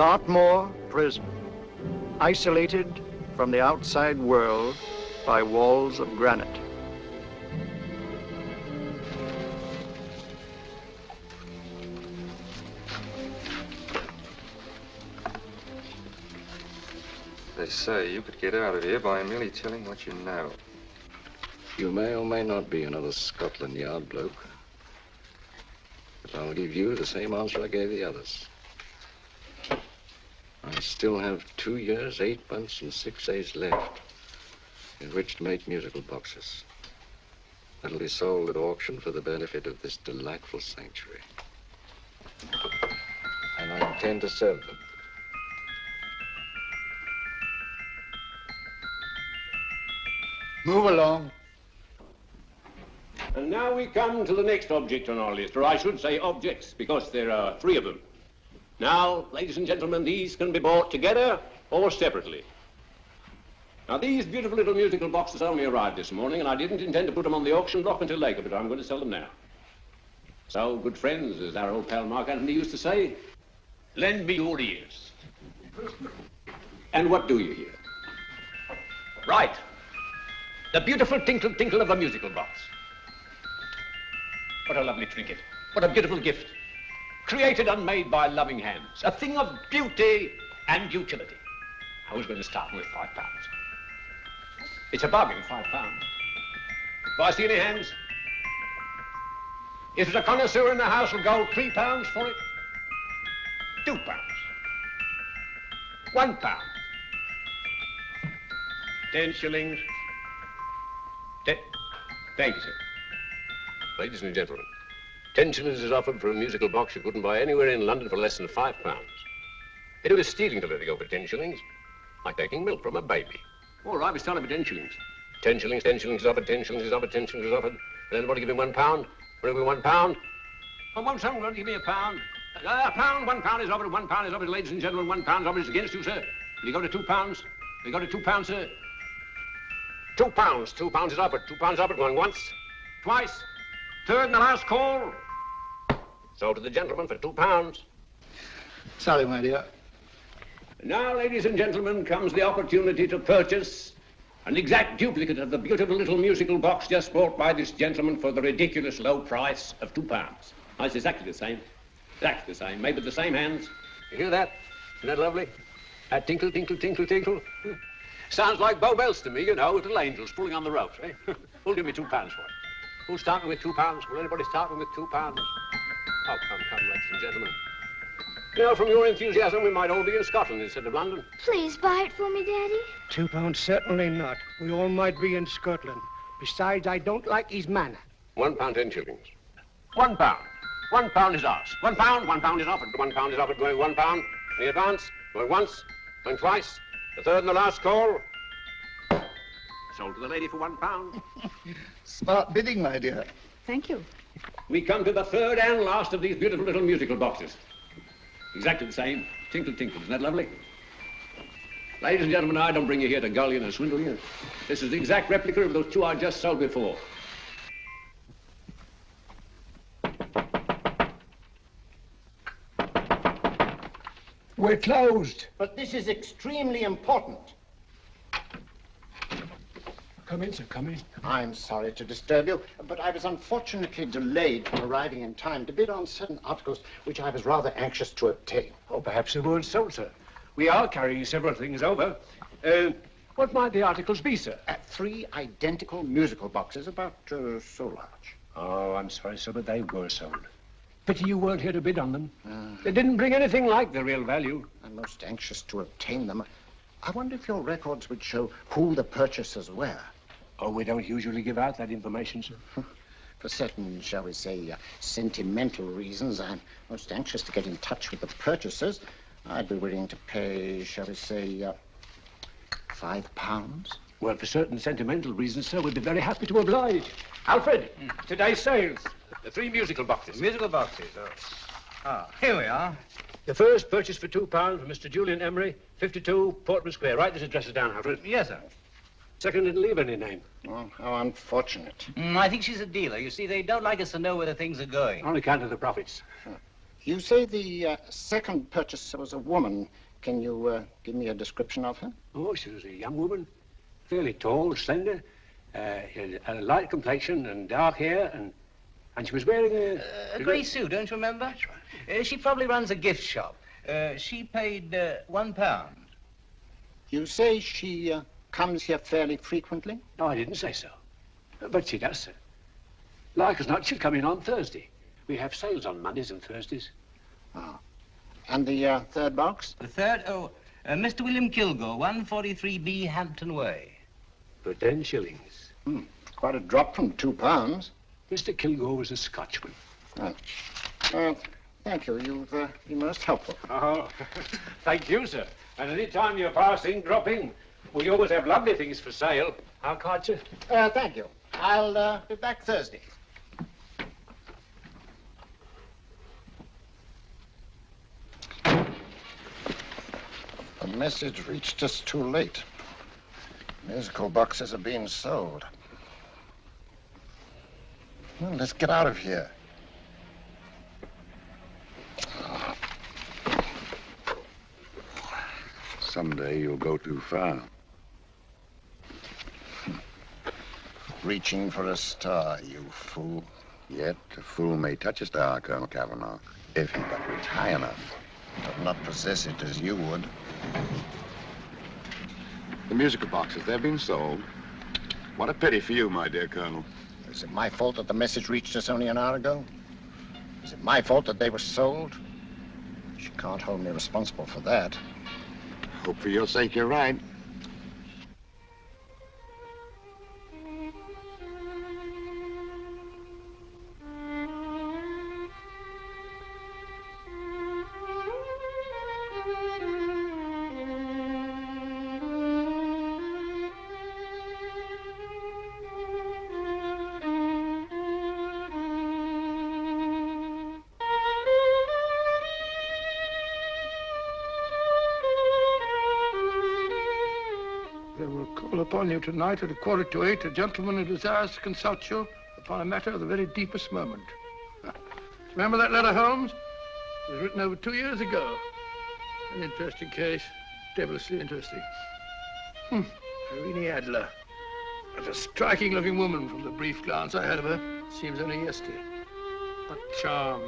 Dartmoor Prison, isolated from the outside world by walls of granite. They say you could get out of here by merely telling what you know. You may or may not be another Scotland Yard bloke. But I'll give you the same answer I gave the others. I still have 2 years, 8 months, and 6 days left in which to make musical boxes. That'll be sold at auction for the benefit of this delightful sanctuary. And I intend to serve them. Move along. And now we come to the next object on our list, or I should say objects, because there are 3 of them. Now, ladies and gentlemen, these can be bought together or separately. Now, these beautiful little musical boxes only arrived this morning, and I didn't intend to put them on the auction block until later, but I'm going to sell them now. So, good friends, as our old pal Mark Antony used to say, lend me your ears. And what do you hear? Right. The beautiful tinkle tinkle of a musical box. What a lovely trinket. What a beautiful gift. Created and made by loving hands. A thing of beauty and utility. I was going to start with £5. It's a bargain, £5. Do I see any hands? If there's a connoisseur in the house, will go £3 for it. £2. £1. 10 shillings. Thank you, sir. Ladies and gentlemen, 10 shillings is offered for a musical box you couldn't buy anywhere in London for less than £5. It was stealing to let it go for 10 shillings, like taking milk from a baby. All right, we started for 10 shillings. 10 shillings, 10 shillings is offered, 10 shillings is offered, 10 shillings is offered. And anybody give me £1? For every £1? Oh, won't someone give me a pound? A pound, £1 is offered, £1 is offered, ladies and gentlemen, £1 is offered against you, sir. Will you go to £2? Will you go to £2, sir? £2, £2 is offered, £2 is offered, going once, twice, third and the last call. Sold to the gentleman for £2. Sorry, my dear. Now, ladies and gentlemen, comes the opportunity to purchase an exact duplicate of the beautiful little musical box just bought by this gentleman for the ridiculous low price of £2. Oh, it's exactly the same. Exactly the same. Made with the same hands. You hear that? Isn't that lovely? That tinkle, tinkle, tinkle, tinkle. Sounds like Bow Bells to me, you know, with little angels pulling on the ropes, eh? Who'll give me £2 for it? Who's starting with £2? Will anybody start with £2? Oh, come, ladies and gentlemen. You know, from your enthusiasm, we might all be in Scotland instead of London. Please buy it for me, Daddy. £2, certainly not. We all might be in Scotland. Besides, I don't like his manner. £1, 10 shillings. £1. £1 is ours. £1 is offered. £1 is offered, going £1. Any advance? Going once, going twice. The third and the last call. Sold to the lady for £1. Smart bidding, my dear. Thank you. We come to the third and last of these beautiful little musical boxes. Exactly the same. Tinkle, tinkle. Isn't that lovely? Ladies and gentlemen, I don't bring you here to gull you and swindle you. This is the exact replica of those 2 I just sold before. We're closed. But this is extremely important. Come in, sir, come in. I'm sorry to disturb you, but I was unfortunately delayed from arriving in time to bid on certain articles which I was rather anxious to obtain. Oh, perhaps they weren't sold, sir. We are carrying several things over. What might the articles be, sir? 3 identical musical boxes, about so large. Oh, I'm sorry, sir, but they were sold. Pity you weren't here to bid on them. They didn't bring anything like the real value. I'm most anxious to obtain them. I wonder if your records would show who the purchasers were. Oh, we don't usually give out that information, sir. For certain, shall we say, sentimental reasons, I'm most anxious to get in touch with the purchasers. I'd be willing to pay, shall we say, £5. Well, for certain sentimental reasons, sir, we'd be very happy to oblige. Alfred, today's sales. The 3 musical boxes. Musical boxes, oh. Ah, here we are. The first purchased for £2 from Mr. Julian Emery, 52 Portman Square. Write this address down, Alfred. Yes, sir. Second didn't leave any name. Oh, how unfortunate. I think she's a dealer. You see, they don't like us to know where the things are going. On account of the profits. You say the second purchaser was a woman. Can you give me a description of her? Oh, she was a young woman, fairly tall, slender, had a light complexion and dark hair, and she was wearing A grey suit, don't you remember? That's right. She probably runs a gift shop. She paid £1. You say she comes here fairly frequently? No, I didn't say so. But she does, sir. Like as not, she'll come in on Thursday. We have sales on Mondays and Thursdays. Ah. And the third box? The third? Mr. William Kilgore, 143B Hampton Way. For 10 shillings. Quite a drop from £2. Mr. Kilgore was a Scotchman. Thank you. You've been most helpful. Oh, thank you, sir. And any time you're passing, dropping, we always have lovely things for sale. How can't you? Thank you. I'll be back Thursday. The message reached us too late. Musical boxes are being sold. Well, let's get out of here. Someday you'll go too far. Reaching for a star, you fool. Yet a fool may touch a star, Colonel Cavanaugh, if he but reach high enough. But not possess it as you would. The musical boxes, they've been sold. What a pity for you, my dear Colonel. Is it my fault that the message reached us only an hour ago? Is it my fault that they were sold? She can't hold me responsible for that. Hope for your sake you're right. Upon you tonight at 7:45, a gentleman who desires to consult you upon a matter of the very deepest moment. Remember that letter, Holmes? It was written over 2 years ago. An interesting case, devilishly interesting. Irene Adler. What a striking-looking woman from the brief glance I had of her. Seems only yesterday. What charm.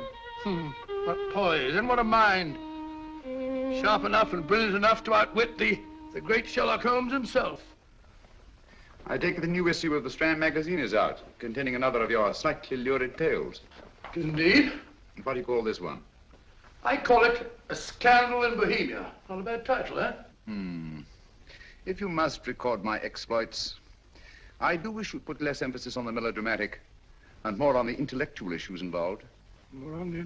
What poise, and what a mind. Sharp enough and brilliant enough to outwit the great Sherlock Holmes himself. I take it the new issue of the Strand magazine is out, containing another of your slightly lurid tales. Indeed. What do you call this one? I call it A Scandal in Bohemia. Not a bad title, eh? If you must record my exploits, I do wish you'd put less emphasis on the melodramatic and more on the intellectual issues involved. More on the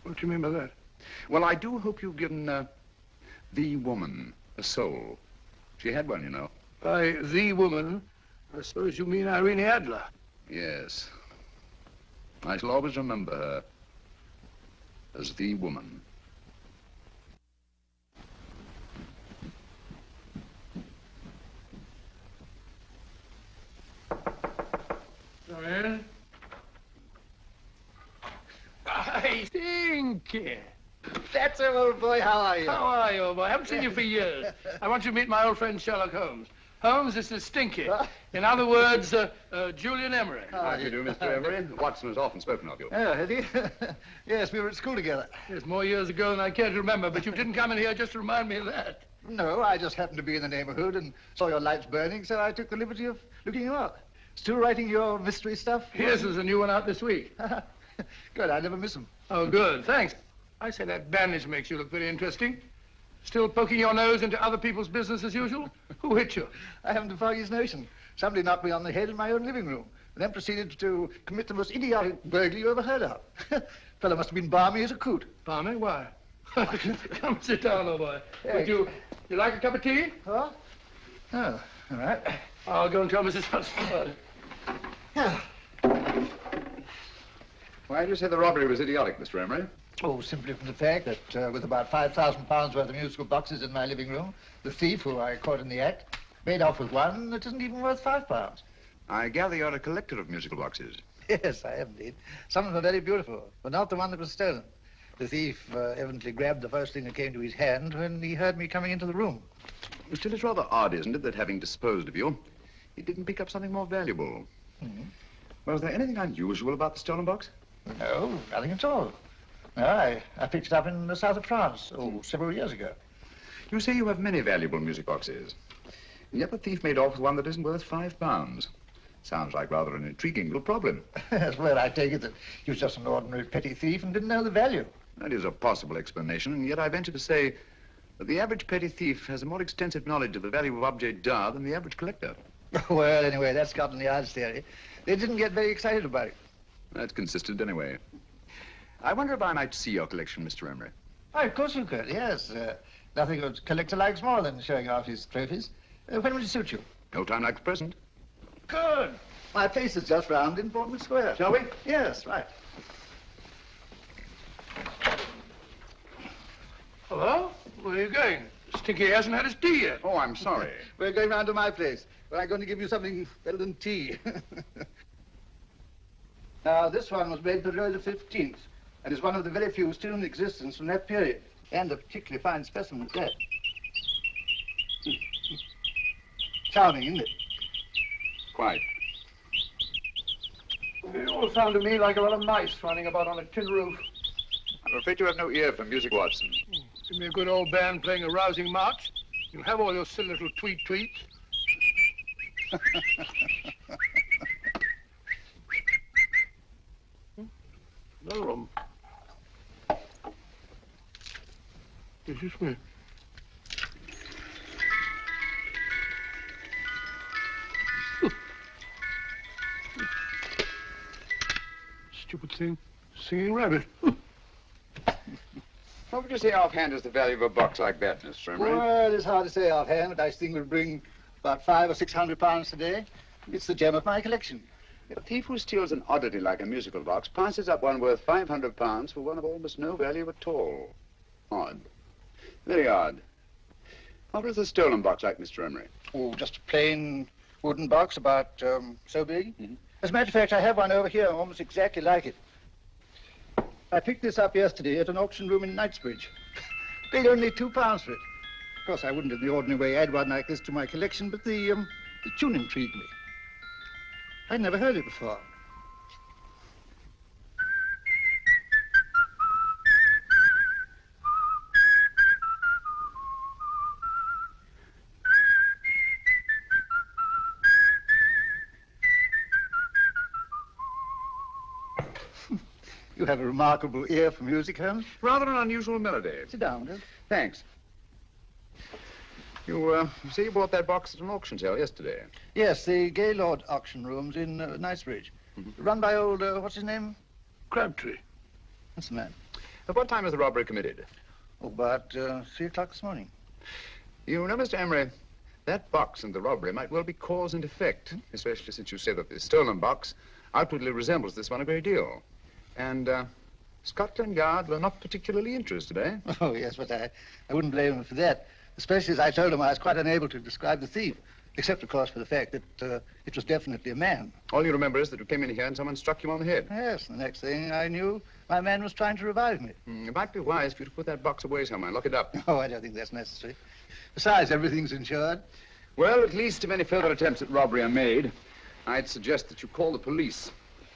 what do you mean by that? Well, I do hope you've given the woman a soul. She had one, you know. By the woman, I suppose you mean Irene Adler. Yes. I shall always remember her as the woman. Come in. I think. That's it, old boy. How are you? How are you, old boy? I haven't seen you for years. I want you to meet my old friend Sherlock Holmes. Holmes, this is Stinky. In other words, Julian Emery. How do you do, Mr. Emery? Watson has often spoken of you. Oh, has he? Yes, we were at school together. Yes, more years ago than I care to remember, but you didn't come in here just to remind me of that. No, I just happened to be in the neighborhood and saw your lights burning, so I took the liberty of looking you up. Still writing your mystery stuff? Yes, there's a new one out this week. Good, I never miss them. Oh, good, thanks. I say that bandage makes you look very interesting. Still poking your nose into other people's business as usual? Who hit you? I haven't the foggiest notion. Somebody knocked me on the head in my own living room, and then proceeded to commit the most idiotic burglary you ever heard of. Fellow must have been balmy as a coot. Balmy? Why? Come sit down, old boy. Hey. Would you like a cup of tea? What? Oh, all right. I'll go and tell Mrs. Hudson about it. Why do you say the robbery was idiotic, Mr. Emery? Oh, simply from the fact that with about £5,000 worth of musical boxes in my living room, the thief, who I caught in the act, made off with one that isn't even worth £5. I gather you're a collector of musical boxes. Yes, I am indeed. Some of them are very beautiful, but not the one that was stolen. The thief evidently grabbed the first thing that came to his hand when he heard me coming into the room. Still, it's rather odd, isn't it, that having disposed of you, he didn't pick up something more valuable. Mm-hmm. Was there anything unusual about the stolen box? No, nothing at all. No, I picked it up in the south of France, several years ago. You say you have many valuable music boxes. And yet the thief made off with one that isn't worth £5. Sounds like rather an intriguing little problem. Well, I take it that he was just an ordinary petty thief and didn't know the value. That is a possible explanation, and yet I venture to say that the average petty thief has a more extensive knowledge of the value of objets d'art than the average collector. Well, anyway, that's Scotland Yard's theory. They didn't get very excited about it. That's consistent anyway. I wonder if I might see your collection, Mr. Emery. Oh, of course you could, yes. Nothing a collector likes more than showing off his trophies. When would it suit you? No time like the present. Good. My place is just round in Portman Square. Shall we? Yes, right. Hello? Where are you going? Stinky hasn't had his tea yet. Oh, I'm sorry. We're going round to my place, where I'm going to give you something better than tea. Now, this one was made for Louis XV, and is one of the very few still in existence from that period. And a particularly fine specimen at that. Charming, isn't it? Quite. They all sound to me like a lot of mice running about on a tin roof. I'm afraid you have no ear for music, Watson. Give me a good old band playing a rousing march. You have all your silly little tweets. Another one. This is me. Stupid thing. Singing rabbit. What would you say offhand is the value of a box like that, Mr. Emery? Well, it's hard to say offhand, but I think we'll bring about £500 or £600 today. It's the gem of my collection. A thief who steals an oddity like a musical box passes up one worth £500 for one of almost no value at all. Odd. Very odd. What was the stolen box like, Mr. Emery? Oh, just a plain wooden box about so big. Mm-hmm. As a matter of fact, I have one over here almost exactly like it. I picked this up yesterday at an auction room in Knightsbridge. Paid only £2 for it. Of course, I wouldn't in the ordinary way add one like this to my collection, but the tune intrigued me. I'd never heard it before. You have a remarkable ear for music, Holmes. Rather an unusual melody. Sit down, Will. Thanks. You say you bought that box at an auction sale yesterday? Yes, the Gaylord auction rooms in Knightsbridge. Mm-hmm. Run by old, what's his name? Crabtree. That's the man. At what time was the robbery committed? Oh, about 3 o'clock this morning. You know, Mr. Emery, that box and the robbery might well be cause and effect, especially since you say that the stolen box outwardly resembles this one a great deal. And Scotland Yard were not particularly interested, eh? Oh, yes, but I wouldn't blame them for that. Especially as I told them I was quite unable to describe the thief, except, of course, for the fact that it was definitely a man. All you remember is that you came in here and someone struck you on the head. Yes, the next thing I knew, my man was trying to revive me. It might be wise for you to put that box away somewhere and lock it up. Oh, I don't think that's necessary. Besides, everything's insured. Well, at least if any further attempts at robbery are made, I'd suggest that you call the police,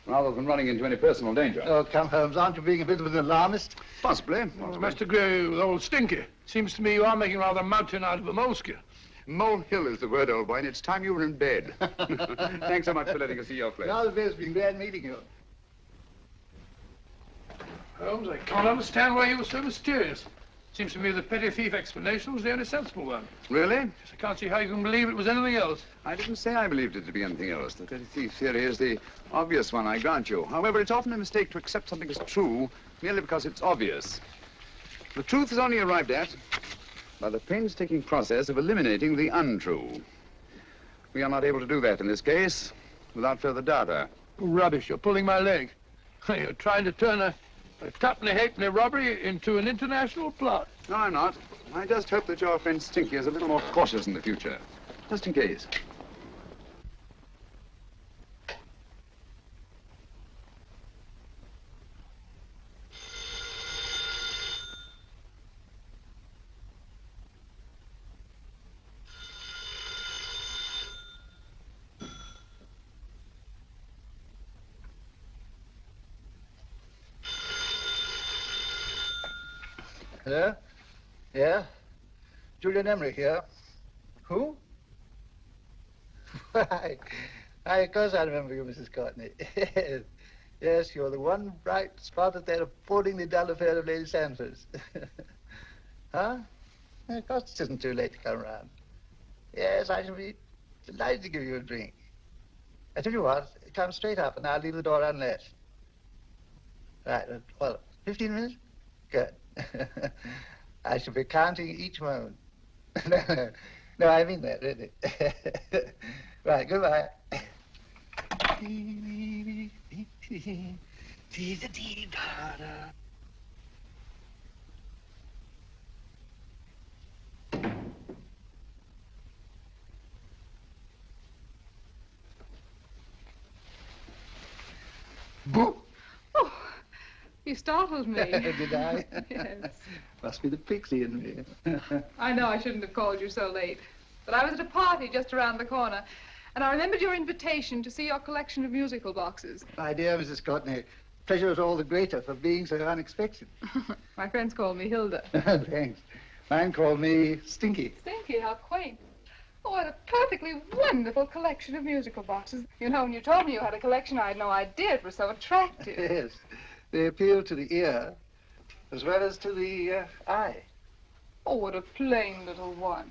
rather than running into any personal danger. Oh, come, Holmes, aren't you being a bit of an alarmist? Possibly. Well, must agree with old Stinky. Seems to me you are making rather a mountain out of a molehill. Molehill is the word, old boy, and it's time you were in bed. Thanks so much for letting us see your place. Now the best. It's been glad meeting you. Holmes, I can't understand why you were so mysterious. Seems to me the petty thief explanation was the only sensible one. Really? Yes, I can't see how you can believe it was anything else. I didn't say I believed it to be anything else. The petty thief theory is the obvious one, I grant you. However, it's often a mistake to accept something as true merely because it's obvious. The truth is only arrived at by the painstaking process of eliminating the untrue. We are not able to do that in this case without further data. Rubbish, you're pulling my leg. You're trying to turn a tuppenny halfpenny robbery into an international plot. No, I'm not. I just hope that your friend Stinky is a little more cautious in the future. Just in case. Hello? Yeah? Julian Emery here. Who? Why, of course I remember you, Mrs. Courtney. Yes, you're the one bright spot at that appallingly dull affair of Lady Sanford's. Huh? Of course it isn't too late to come round. Yes, I shall be delighted to give you a drink. I tell you what, come straight up and I'll leave the door unlatched. Right, well, 15 minutes? Good. I shall be counting each moment. No, I mean that, really. Right, goodbye. Boo! Oh, you startled me. Did I? Yes. Must be the pixie in me. I know I shouldn't have called you so late, but I was at a party just around the corner, and I remembered your invitation to see your collection of musical boxes. My dear Mrs. Courtney, pleasure is all the greater for being so unexpected. My friends call me Hilda. Thanks. Mine called me Stinky. Stinky, how quaint. Oh, what a perfectly wonderful collection of musical boxes. You know, when you told me you had a collection, I had no idea it was so attractive. Yes. They appeal to the ear as well as to the eye. Oh, what a plain little one.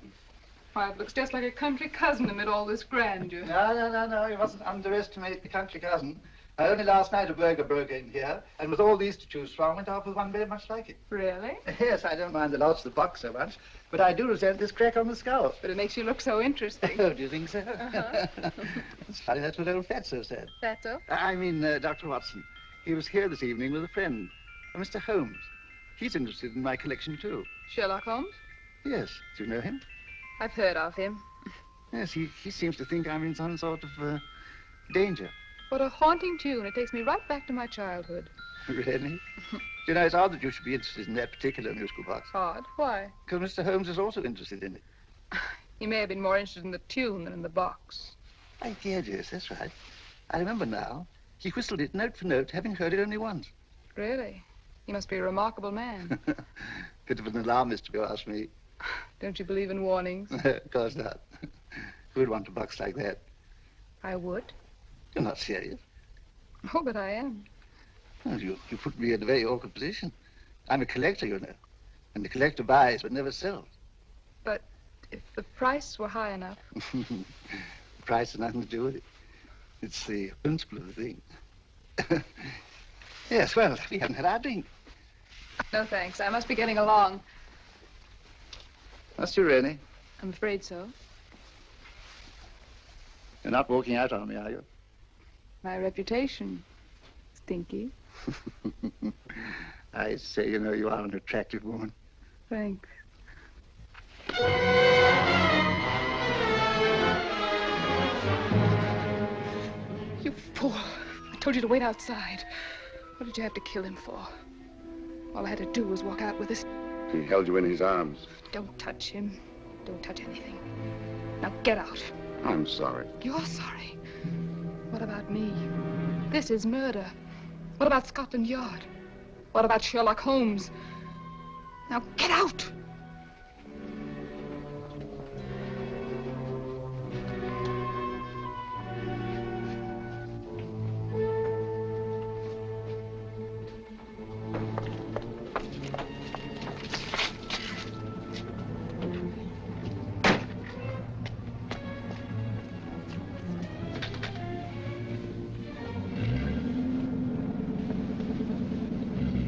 Why, it looks just like a country cousin amid all this grandeur. No. You mustn't underestimate the country cousin. Only last night a burglar broke in here, and with all these to choose from, went off with one very much like it. Really? Yes, I don't mind the loss of the box so much, but I do resent this crack on the skull. But it makes you look so interesting. Oh, do you think so? Uh-huh. It's funny, that's what old Fatso said. Fatso? I mean, Dr. Watson. He was here this evening with a friend, Mr. Holmes. He's interested in my collection, too. Sherlock Holmes? Yes. Do you know him? I've heard of him. Yes, he seems to think I'm in some sort of danger. What a haunting tune. It takes me right back to my childhood. Really? You know, it's odd that you should be interested in that particular musical box. Odd? Why? Because Mr. Holmes is also interested in it. He may have been more interested in the tune than in the box. I did, yes, that's right. I remember now. He whistled it note for note, having heard it only once. Really? He must be a remarkable man. Bit of an alarmist, if you ask me. Don't you believe in warnings? Of course not. Who'd want a box like that? I would. You're not serious. Oh, but I am. Well, you put me in a very awkward position. I'm a collector, you know. And the collector buys but never sells. But if the price were high enough... The price has nothing to do with it. It's the principle of the thing. Yes, well, we haven't had our drink. No, thanks. I must be getting along. Must you really? I'm afraid so. You're not walking out on me, are you? My reputation, Stinky. I say, you know, you are an attractive woman. Thanks. You fool. I told you to wait outside. What did you have to kill him for? All I had to do was walk out with this. He held you in his arms. Don't touch him. Don't touch anything. Now get out. I'm sorry. You're sorry. What about me? This is murder. What about Scotland Yard? What about Sherlock Holmes? Now get out!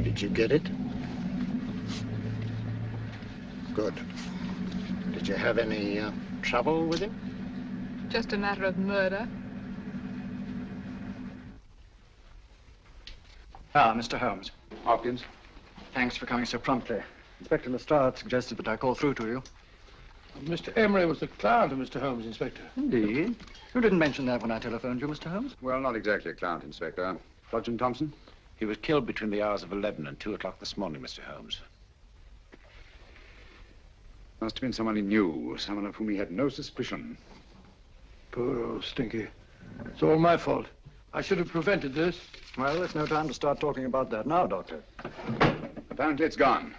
Did you get it? Good. Did you have any trouble with him? Just a matter of murder. Ah, Mr. Holmes. Hopkins. Thanks for coming so promptly. Inspector Lestrade suggested that I call through to you. Mr. Emery was the client of Mr. Holmes, Inspector. Indeed. You didn't mention that when I telephoned you, Mr. Holmes. Well, not exactly a client, Inspector. Sergeant Thompson? He was killed between the hours of 11 and 2 o'clock this morning, Mr. Holmes. Must have been someone he knew, someone of whom he had no suspicion. Poor old Stinky. It's all my fault. I should have prevented this. Well, there's no time to start talking about that now, Doctor. Apparently it's gone.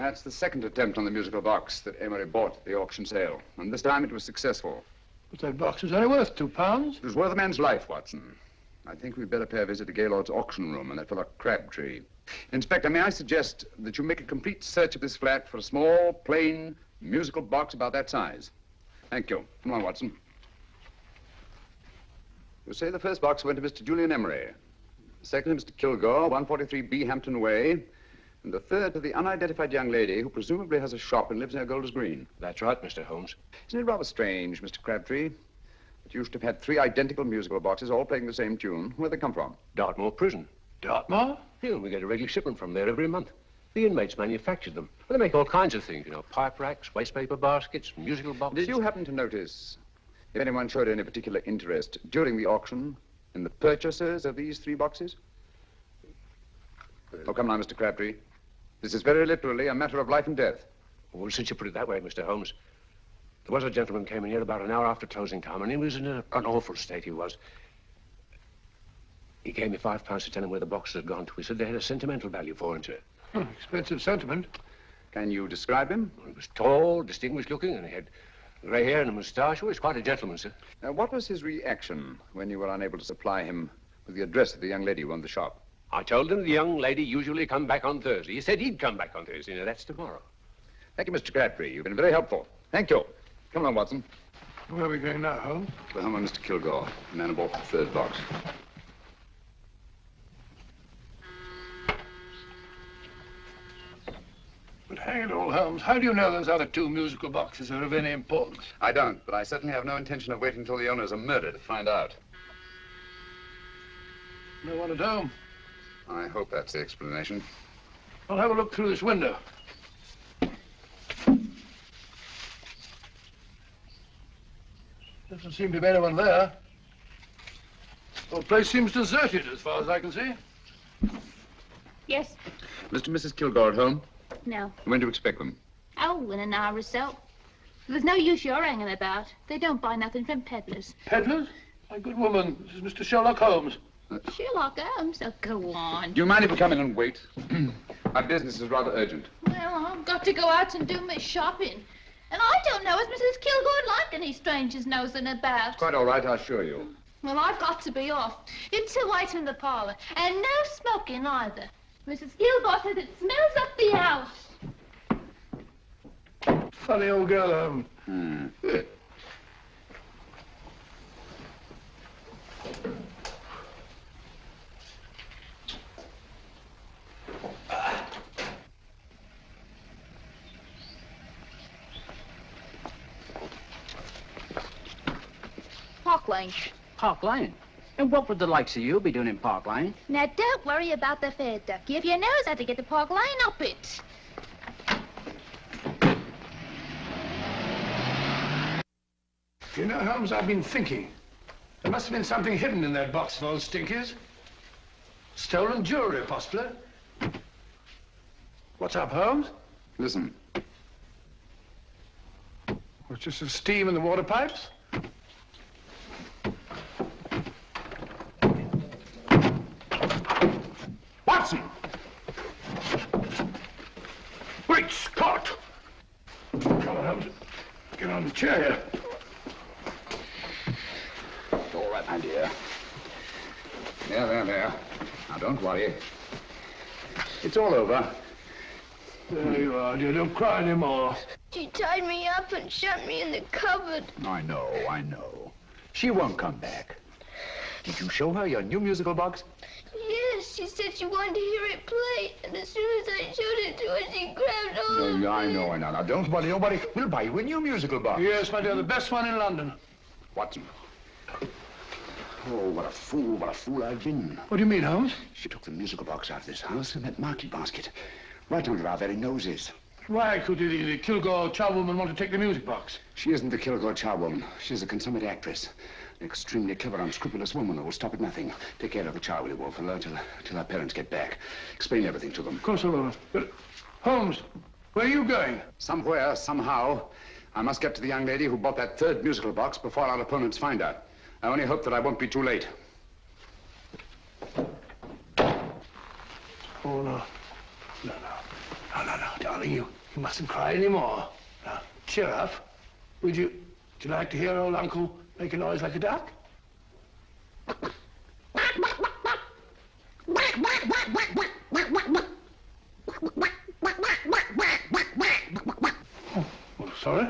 That's the second attempt on the musical box that Emery bought at the auction sale. And this time it was successful. But that box was only worth £2. It was worth a man's life, Watson. I think we'd better pay a visit to Gaylord's auction room and that fellow Crabtree. Inspector, may I suggest that you make a complete search of this flat for a small, plain, musical box about that size? Thank you. Come on, Watson. You say the first box went to Mr. Julian Emery. The second to Mr. Kilgore, 143B Hampton Way. And the third to the unidentified young lady who presumably has a shop and lives near Golders Green. That's right, Mr. Holmes. Isn't it rather strange, Mr. Crabtree, that you should have had 3 identical musical boxes all playing the same tune? Where'd they come from? Dartmoor Prison. Dartmoor? Yeah, we get a regular shipment from there every month. The inmates manufactured them. Well, they make all kinds of things, you know, pipe racks, waste paper baskets, musical boxes. Did you happen to notice if anyone showed any particular interest during the auction in the purchasers of these 3 boxes? Oh, come now, Mr. Crabtree. This is very literally a matter of life and death. Well, since you put it that way, Mr. Holmes, there was a gentleman came in here about an hour after closing time, and he was in an awful state, he was. He gave me £5 to tell him where the boxes had gone to. He said they had a sentimental value for him, sir. Expensive sentiment. Can you describe him? He was tall, distinguished looking, and he had grey hair and a moustache. He was quite a gentleman, sir. Now, what was his reaction when you were unable to supply him with the address of the young lady who owned the shop? I told him the young lady usually come back on Thursday. He said he'd come back on Thursday. Now, that's tomorrow. Thank you, Mr. Crabtree. You've been very helpful. Thank you. Come on, Watson. Where are we going now, Holmes? The home of Mr. Kilgore, the man who bought the 3rd box. But hang it all, Holmes, how do you know those other 2 musical boxes are of any importance? I don't, but I certainly have no intention of waiting until the owners are murdered to find out. No one at home. I hope that's the explanation. I'll have a look through this window. Doesn't seem to be anyone there. The whole place seems deserted as far as I can see. Yes. Mr. and Mrs. Kilgore at home? No. When do you expect them? Oh, in an hour or so. There's no use your hanging about. They don't buy nothing from peddlers. Peddlers? My good woman, this is Mr. Sherlock Holmes. Sherlock Holmes? Oh, go on. Do you mind if we come in and wait? My business is rather urgent. Well, I've got to go out and do my shopping. And I don't know as Mrs. Kilgore like any strangers nosing about. Quite all right, I assure you. Well, I've got to be off. You 2 wait in the parlor. And no smoking either. Mrs. Kilgore says it smells up the house. Funny old girl, Holmes. Park Lane. Park Lane? And what would the likes of you be doing in Park Lane? Now, don't worry about the fare, Ducky. If you knows how to get to Park Lane, up it. You know, Holmes, I've been thinking. There must have been something hidden in that box full of stinkies. Stolen jewelry, possibly. What's up, Holmes? Listen. What's just the steam in the water pipes? Watson! Great Scott! Come on, Holmes. Get on the chair here. It's all right, my dear. There. Now, don't worry. It's all over. There you are, dear. Don't cry anymore. She tied me up and shut me in the cupboard. I know. She won't come back. Did you show her your new musical box? Yes, she said she wanted to hear it play, and as soon as I showed it to her, she grabbed hold of me. I know. Now, don't worry. Nobody will buy you a new musical box. Yes, my dear, the best one in London. Watson. Oh, what a fool I've been. What do you mean, Holmes? She took the musical box out of this house in that market basket, right under our very noses. Why could the Kilgore charwoman want to take the music box? She isn't the Kilgore charwoman. She's a consummate actress. An extremely clever, unscrupulous woman who will stop at nothing. Take care of the child, will you, Wolf, till our parents get back. Explain everything to them. Of course I will. But, Holmes, where are you going? Somewhere, somehow, I must get to the young lady who bought that 3rd musical box before our opponents find out. I only hope that I won't be too late. Oh, no, darling. darling, you mustn't cry anymore. Now, cheer up. Would you like to hear old Uncle make a noise like a duck? Oh, sorry.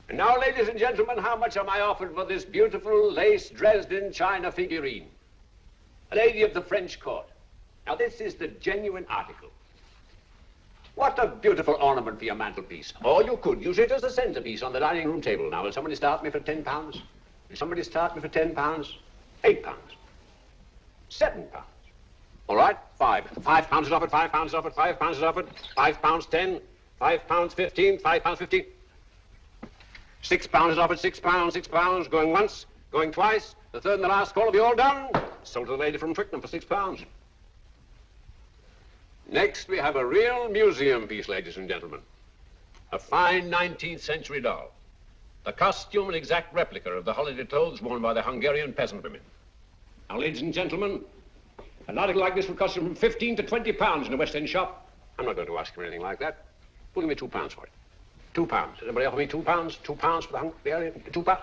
And now, ladies and gentlemen, how much am I offered for this beautiful lace Dresden china figurine? A lady of the French court. Now, this is the genuine article. What a beautiful ornament for your mantelpiece. Or you could use it as a centerpiece on the dining room table. Now, will somebody start me for £10? Will somebody start me for £10? £8? £7? All right, £5 is offered, £5 is offered, £5 is offered, £5, 10, £5, 15, £5, 15. £6 is offered, £6, going once, going twice, the third and the last call. Have you all done? Sold to the lady from Twickenham for £6. Next, we have a real museum piece, ladies and gentlemen. A fine 19th century doll. The costume an exact replica of the holiday clothes worn by the Hungarian peasant women. Now, ladies and gentlemen, an article like this will cost you from £15 to £20 in a West End shop. I'm not going to ask you anything like that. We'll give me £2 for it. £2. Anybody offer me £2? £2 for the Hungarian? £2?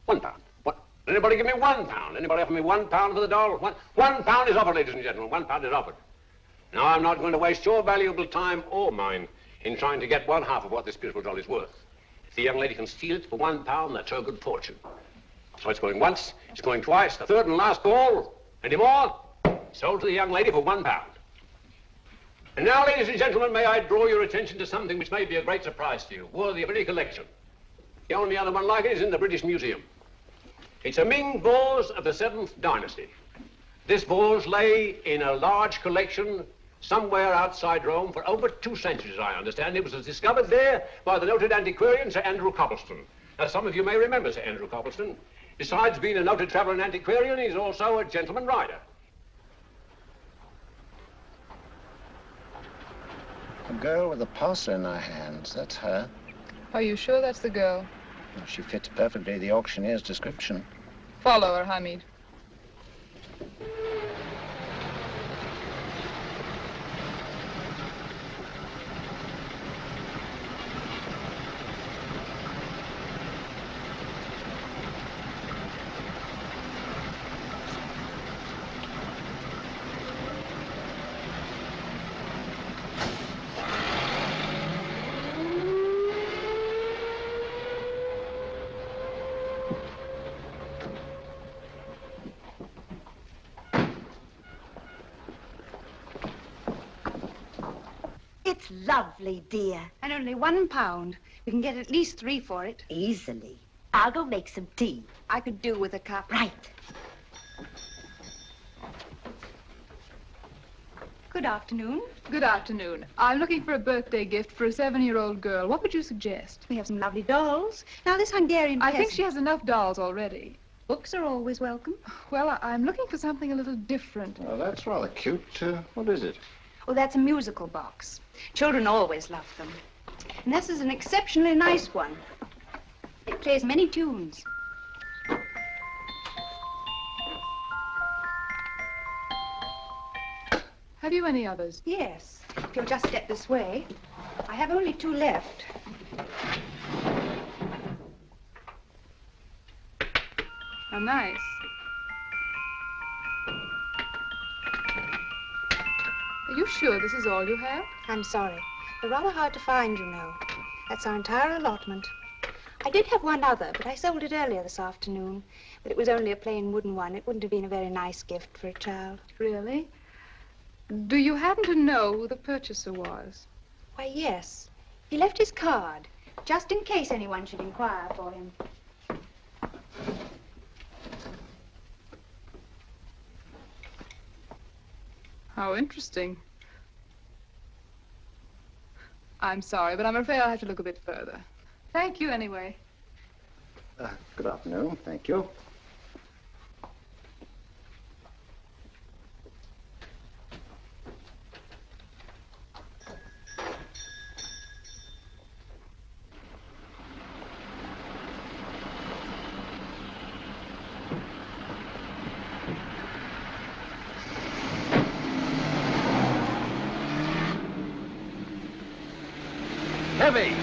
£1. What? Anybody give me £1? Anybody offer me £1 for the doll? £1 is offered, ladies and gentlemen. £1 is offered. Now, I'm not going to waste your valuable time or mine in trying to get one half of what this beautiful doll is worth. If the young lady can steal it for £1, that's her good fortune. So it's going once, it's going twice, the third and last call. Any more? Sold to the young lady for £1. And now, ladies and gentlemen, may I draw your attention to something which may be a great surprise to you, worthy of any collection. The only other one like it is in the British Museum. It's a Ming vase of the 7th dynasty. This vase lay in a large collection somewhere outside Rome for over 2 centuries, I understand. It was discovered there by the noted antiquarian, Sir Andrew Coppleston. Now, some of you may remember Sir Andrew Coppleston. Besides being a noted traveller and antiquarian, he's also a gentleman rider. A girl with a parcel in her hands, that's her. Are you sure that's the girl? Well, she fits perfectly the auctioneer's description. Follow her, Hamid. It's lovely, dear. And only £1. We can get at least 3 for it. Easily. I'll go make some tea. I could do with a cup. Right. Good afternoon. Good afternoon. I'm looking for a birthday gift for a 7-year-old girl. What would you suggest? We have some lovely dolls. Now, this Hungarian I peasant... think she has enough dolls already. Books are always welcome. Well, I'm looking for something a little different. Well, that's rather cute. What is it? Oh, that's a musical box. Children always love them. And this is an exceptionally nice one. It plays many tunes. Have you any others? Yes. If you'll just step this way. I have only 2 left. Oh, nice. Are you sure this is all you have? I'm sorry. They're rather hard to find, you know. That's our entire allotment. I did have one other, but I sold it earlier this afternoon. But it was only a plain wooden one. It wouldn't have been a very nice gift for a child. Really? Do you happen to know who the purchaser was? Why, yes. He left his card, just in case anyone should inquire for him. How interesting. I'm sorry, but I'm afraid I'll have to look a bit further. Thank you anyway. Good afternoon. Thank you. Heavy!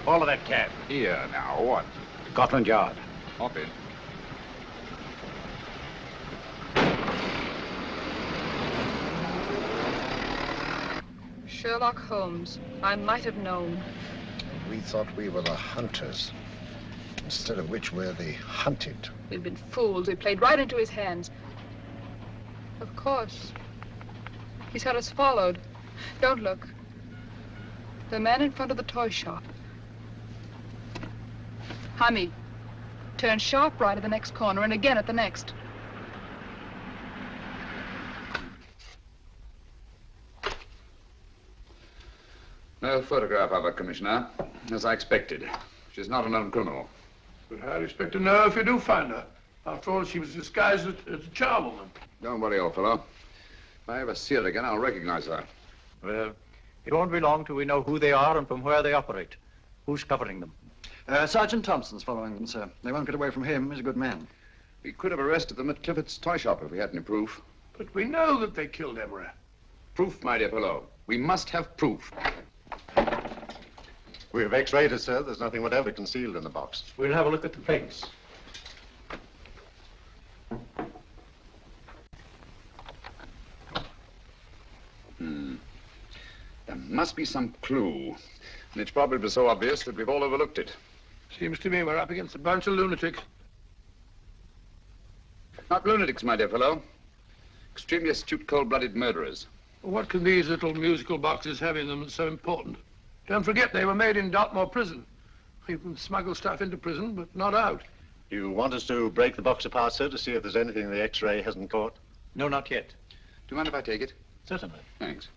All of that cab. Here, now, what? Scotland Yard. Hop in. Sherlock Holmes. I might have known. We thought we were the hunters, instead of which we're the hunted. We've been fools. We played right into his hands. Of course. He's had us followed. Don't look. The man in front of the toy shop. Hamid, turn sharp right at the next corner and again at the next. No photograph of her, Commissioner, as I expected. She's not a known criminal. But how do you expect to know if you do find her? After all, she was disguised as a charwoman. Don't worry, old fellow. If I ever see her again, I'll recognize her. Well, it won't be long till we know who they are and from where they operate. Who's covering them? Sergeant Thompson's following them, sir. They won't get away from him. He's a good man. We could have arrested them at Clifford's toy shop if we had any proof. But we know that they killed Emery. Proof, my dear fellow. We must have proof. We have x-rayed it, sir. There's nothing whatever concealed in the box. We'll have a look at the plates. There must be some clue. And it's probably so obvious that we've all overlooked it. Seems to me we're up against a bunch of lunatics. Not lunatics, my dear fellow. Extremely astute, cold-blooded murderers. What can these little musical boxes have in them that's so important? Don't forget they were made in Dartmoor prison. You can smuggle stuff into prison, but not out. You want us to break the box apart, sir, to see if there's anything the x-ray hasn't caught? No, not yet. Do you mind if I take it? Certainly. Thanks.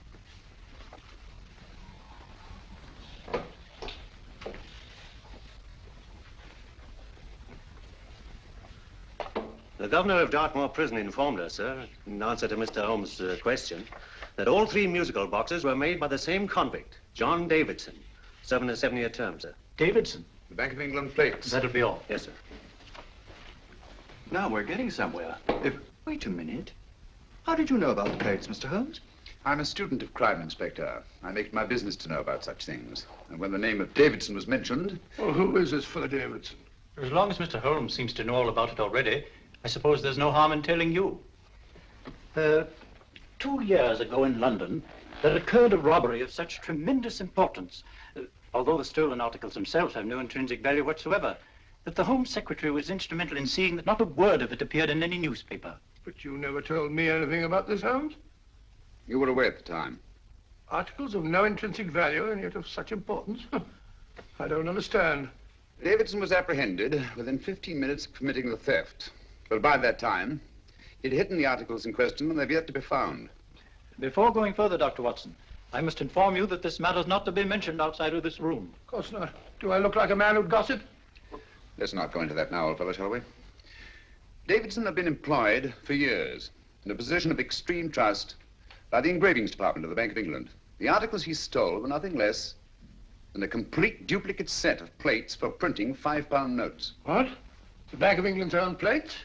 The governor of Dartmoor Prison informed us, sir, in answer to Mr. Holmes' question, that all three musical boxes were made by the same convict, John Davidson, serving a 7-year term, sir. Davidson? The Bank of England plates. That'll be all. Yes, sir. Now we're getting somewhere. Wait a minute. How did you know about the plates, Mr. Holmes? I'm a student of crime, Inspector. I make it my business to know about such things. And when the name of Davidson was mentioned... Well, who is this fellow Davidson? As long as Mr. Holmes seems to know all about it already, I suppose there's no harm in telling you. 2 years ago in London, there occurred a robbery of such tremendous importance, although the stolen articles themselves have no intrinsic value whatsoever, that the Home Secretary was instrumental in seeing that not a word of it appeared in any newspaper. But you never told me anything about this, Holmes. You were away at the time. Articles of no intrinsic value and yet of such importance? I don't understand. Davidson was apprehended within 15 minutes of committing the theft. But by that time, he'd hidden the articles in question and they've yet to be found. Before going further, Dr. Watson, I must inform you that this matter's not to be mentioned outside of this room. Of course not. Do I look like a man who'd gossip? Let's not go into that now, old fellow, shall we? Davidson had been employed for years in a position of extreme trust by the engravings department of the Bank of England. The articles he stole were nothing less than a complete duplicate set of plates for printing £5 notes. What? The Bank of England's own plates?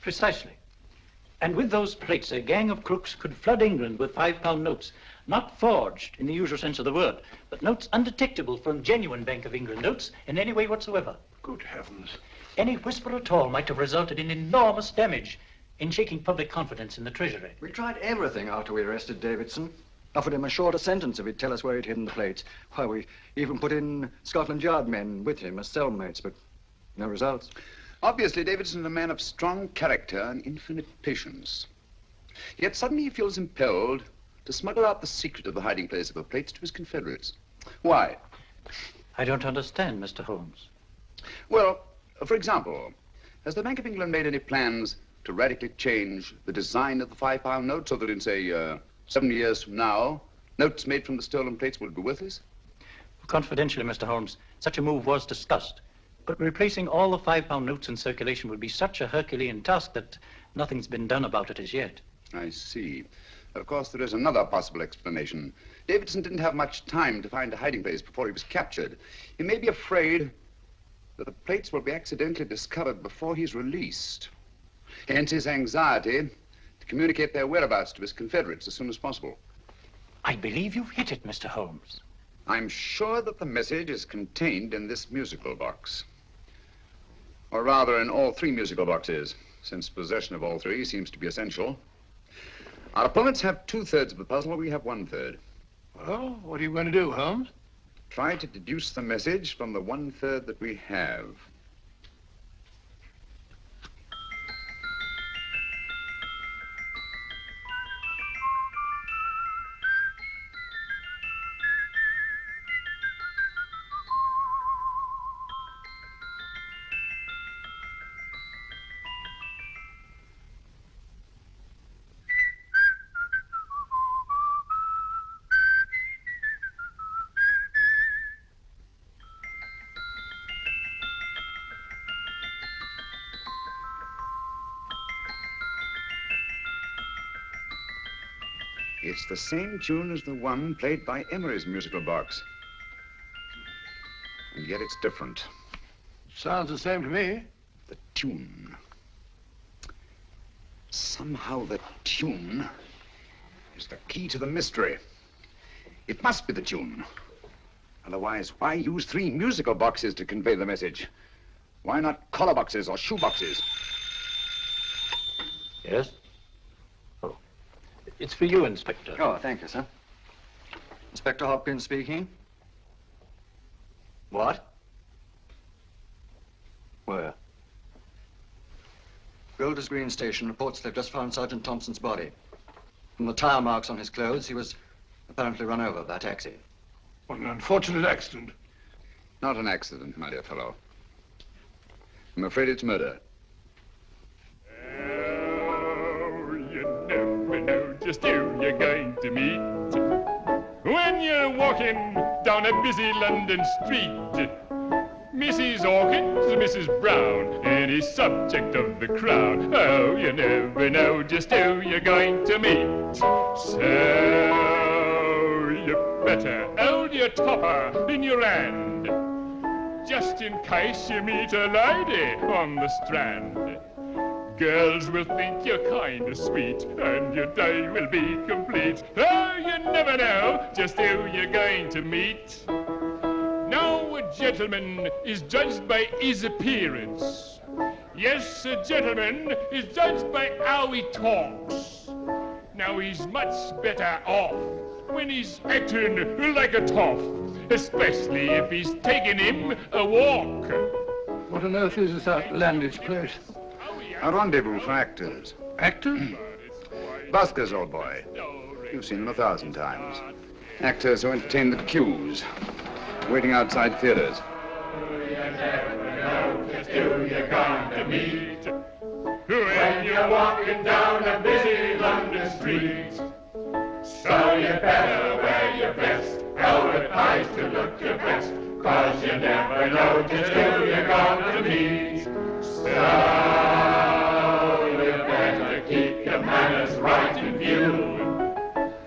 Precisely. And with those plates, a gang of crooks could flood England with £5 notes, not forged in the usual sense of the word, but notes undetectable from genuine Bank of England notes in any way whatsoever. Good heavens. Any whisper at all might have resulted in enormous damage in shaking public confidence in the Treasury. We tried everything after we arrested Davidson. Offered him a shorter sentence if he'd tell us where he'd hidden the plates. Why, we even put in Scotland Yard men with him as cellmates, but no results. Obviously, Davidson is a man of strong character and infinite patience. Yet suddenly he feels impelled to smuggle out the secret of the hiding place of the plates to his confederates. Why? I don't understand, Mr. Holmes. Well, for example, has the Bank of England made any plans to radically change the design of the £5 note so that in, say, 7 years from now, notes made from the stolen plates will be worthless? Confidentially, Mr. Holmes, such a move was discussed. But replacing all the £5 notes in circulation would be such a Herculean task that nothing's been done about it as yet. I see. Of course, there is another possible explanation. Davidson didn't have much time to find a hiding place before he was captured. He may be afraid that the plates will be accidentally discovered before he's released. Hence his anxiety to communicate their whereabouts to his Confederates as soon as possible. I believe you've hit it, Mr. Holmes. I'm sure that the message is contained in this musical box. Or rather, in all three musical boxes, since possession of all three seems to be essential. Our opponents have 2/3 of the puzzle, we have 1/3. Well, what are you going to do, Holmes? Try to deduce the message from the 1/3 that we have. It's the same tune as the one played by Emery's musical box. And yet it's different. Sounds the same to me. The tune. Somehow the tune is the key to the mystery. It must be the tune. Otherwise, why use 3 musical boxes to convey the message? Why not collar boxes or shoe boxes? Yes? Oh. It's for you, Inspector. Oh, thank you, sir. Inspector Hopkins speaking. What? Where? Golders Green Station reports they've just found Sergeant Thompson's body. From the tire marks on his clothes, he was apparently run over by a taxi. What an unfortunate accident. Not an accident, my dear fellow. I'm afraid it's murder. You never know just who you're going to meet when you're walking down a busy London street. Mrs. Hawkins, Mrs. Brown, any subject of the crowd. Oh, you never know just who you're going to meet. So you better hold your topper in your hand, just in case you meet a lady on the Strand. Girls will think you're kind of sweet, and your day will be complete. Oh, you never know just who you're going to meet. Now, a gentleman is judged by his appearance. Yes, a gentleman is judged by how he talks. Now, he's much better off when he's acting like a toff, especially if he's taking him a walk. What on earth is this outlandish place? A rendezvous for actors. Actors? Buskers, old boy. You've seen them 1,000 times. Actors who entertain the queues, waiting outside theaters. You never know just who you're going to meet when you're walking down a busy London street. So you better wear your best, velvet ties to look your best, 'cause you never know just who you're going to meet. So you better keep your manners right in view,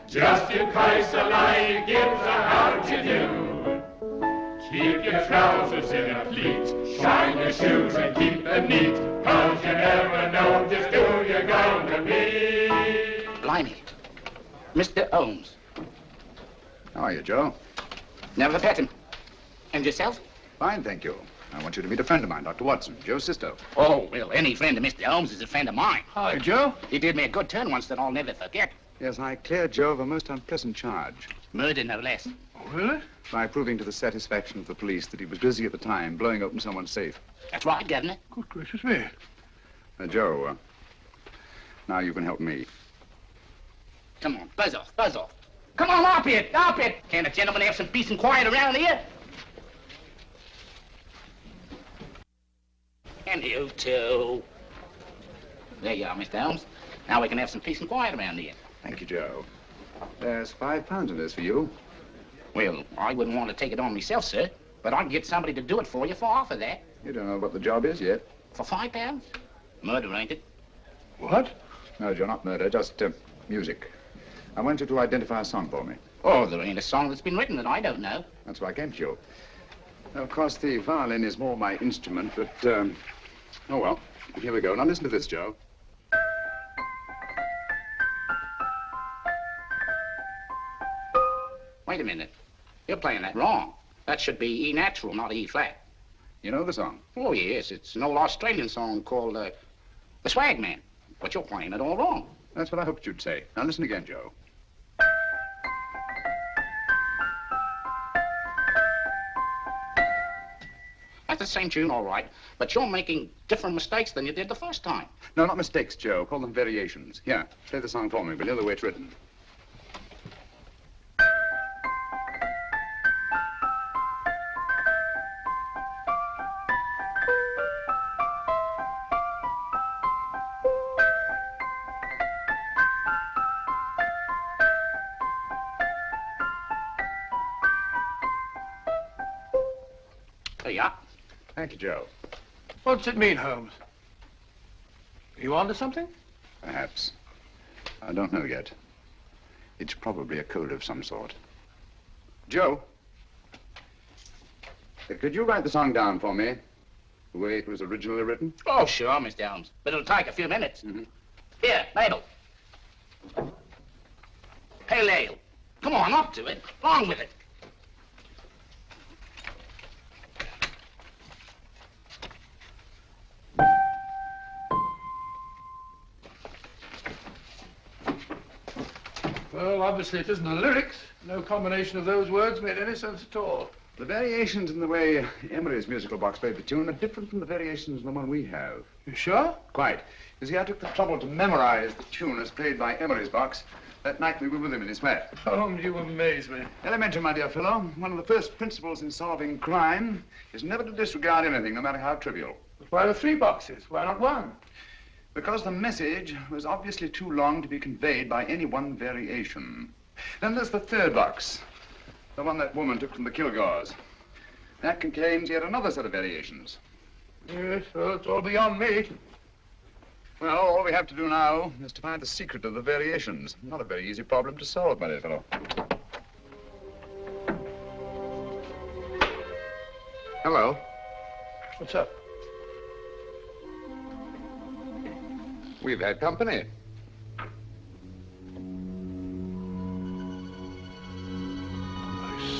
just in case a lady gives a how do you do. Keep your trousers in a pleat, shine your shoes and keep them neat, 'cause you never know just who you're going to meet. Blimey. Mr. Holmes. How are you, Joe? Never met him. And yourself? Fine, thank you. I want you to meet a friend of mine, Dr. Watson, Joe's sister. Oh, well, any friend of Mr. Holmes is a friend of mine. Hi, Joe. He did me a good turn once that I'll never forget. Yes, I cleared Joe of a most unpleasant charge. Murder, no less. Oh, really? By proving to the satisfaction of the police that he was busy at the time blowing open someone's safe. That's right, Governor. Good gracious me. Joe, now you can help me. Come on, buzz off, buzz off. Come on, up it, up it. Can't a gentleman have some peace and quiet around here? And you too. There you are, Mr. Holmes. Now we can have some peace and quiet around here. Thank you, Joe. There's £5 in this for you. Well, I wouldn't want to take it on myself, sir, but I can get somebody to do it for you for half of that. You don't know what the job is yet. For £5? Murder, ain't it? What? No, Joe, not murder, just music. I want you to identify a song for me. Oh, there ain't a song that's been written that I don't know. That's why I came to you. Now, of course, the violin is more my instrument, but, oh, well, here we go. Now, listen to this, Joe. Wait a minute. You're playing that wrong. That should be E natural, not E flat. You know the song? Oh, yes. It's an old Australian song called, The Swag Man. But you're playing it all wrong. That's what I hoped you'd say. Now, listen again, Joe. That's the same tune, all right, but you're making different mistakes than you did the first time. No, not mistakes, Joe. Call them variations. Here, play the song for me, will you, the way it's written. There you are. Thank you, Joe. What's it mean, Holmes? Are you onto something? Perhaps. I don't know yet. It's probably a code of some sort. Joe, could you write the song down for me, the way it was originally written? Oh, sure, Mr. Holmes. But it'll take a few minutes. Here, Mabel. Pale ale. Come on, up to it. Along with it. Well, obviously it isn't the lyrics. No combination of those words made any sense at all. The variations in the way Emery's musical box played the tune are different from the variations in the one we have. You sure? Quite. You see, I took the trouble to memorize the tune as played by Emery's box that night we were with him in his flat. Holmes, you amaze me. Elementary, my dear fellow. One of the first principles in solving crime is never to disregard anything, no matter how trivial. But why the 3 boxes? Why not 1? Because the message was obviously too long to be conveyed by any one variation. Then there's the 3rd box, the one that woman took from the Kilgores. That contains yet another set of variations. Yes, well, it's all beyond me. Well, all we have to do now is to find the secret of the variations. Not a very easy problem to solve, my dear fellow. Hello. What's up? We've had company. I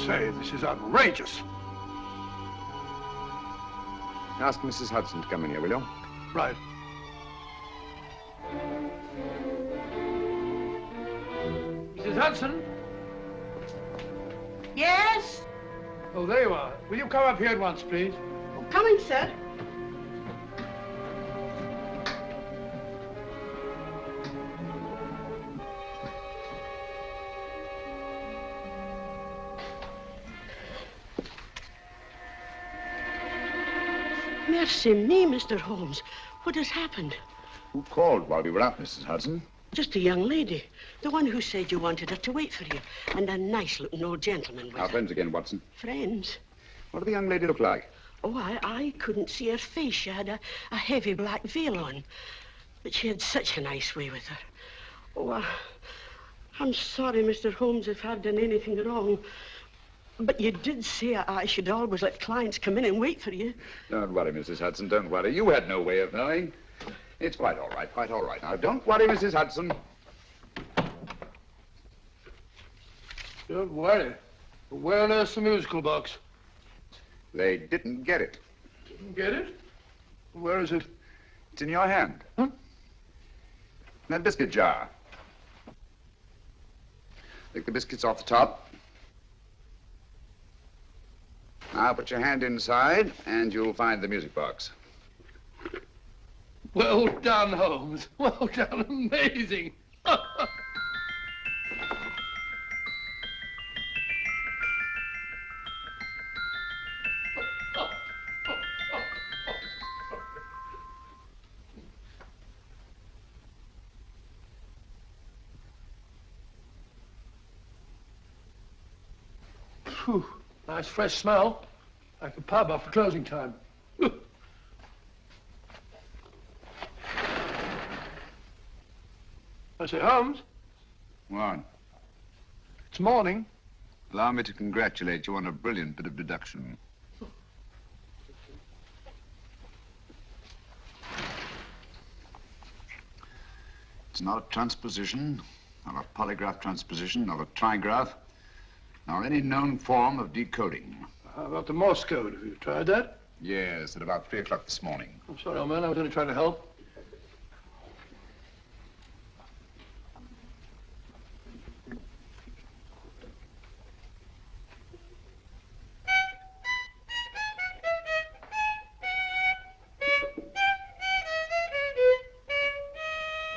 say, this is outrageous. Ask Mrs. Hudson to come in here, will you? Right. Mrs. Hudson? Yes? Oh, there you are. Will you come up here at once, please? Coming, sir. Mercy me, Mr. Holmes. What has happened? Who called while we were out, Mrs. Hudson? Just a young lady. The one who said you wanted her to wait for you. And a nice-looking old gentleman with Our her. friends again, Watson. Friends? What did the young lady look like? Oh, I couldn't see her face. She had a heavy black veil on. But she had such a nice way with her. Oh, I'm sorry, Mr. Holmes, if I've done anything wrong. But you did say I should always let clients come in and wait for you. Don't worry, Mrs. Hudson, don't worry. You had no way of knowing. It's quite all right, quite all right. Now, don't worry, Mrs. Hudson. Don't worry. Where on earth's the musical box? They didn't get it. Didn't get it? Where is it? It's in your hand. Huh? That biscuit jar. Take the biscuits off the top. Now put your hand inside, and you'll find the music box. Well done, Holmes. Well done. Amazing. Whew, nice fresh smell. Like a pub after closing time. I say, Holmes, What? it's morning. Allow me to congratulate you on a brilliant bit of deduction. It's not a transposition, nor a polygraph transposition, nor a trigraph, nor any known form of decoding. How about the Morse code? Have you tried that? Yes, at about 3 o'clock this morning. I'm sorry, old man. I was only trying to help.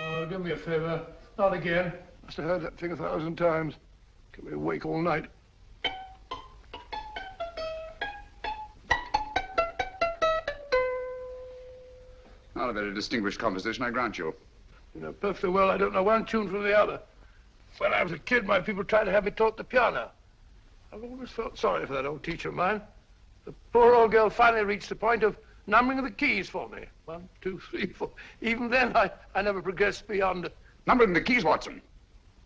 Oh, do me a favor. Not again. Must have heard that thing 1,000 times. Kept me awake all night. Not a very distinguished composition, I grant you. You know perfectly well I don't know one tune from the other. When I was a kid, my people tried to have me taught the piano. I've always felt sorry for that old teacher of mine. The poor old girl finally reached the point of numbering the keys for me. 1, 2, 3, 4. Even then, I never progressed beyond... Numbering the keys, Watson.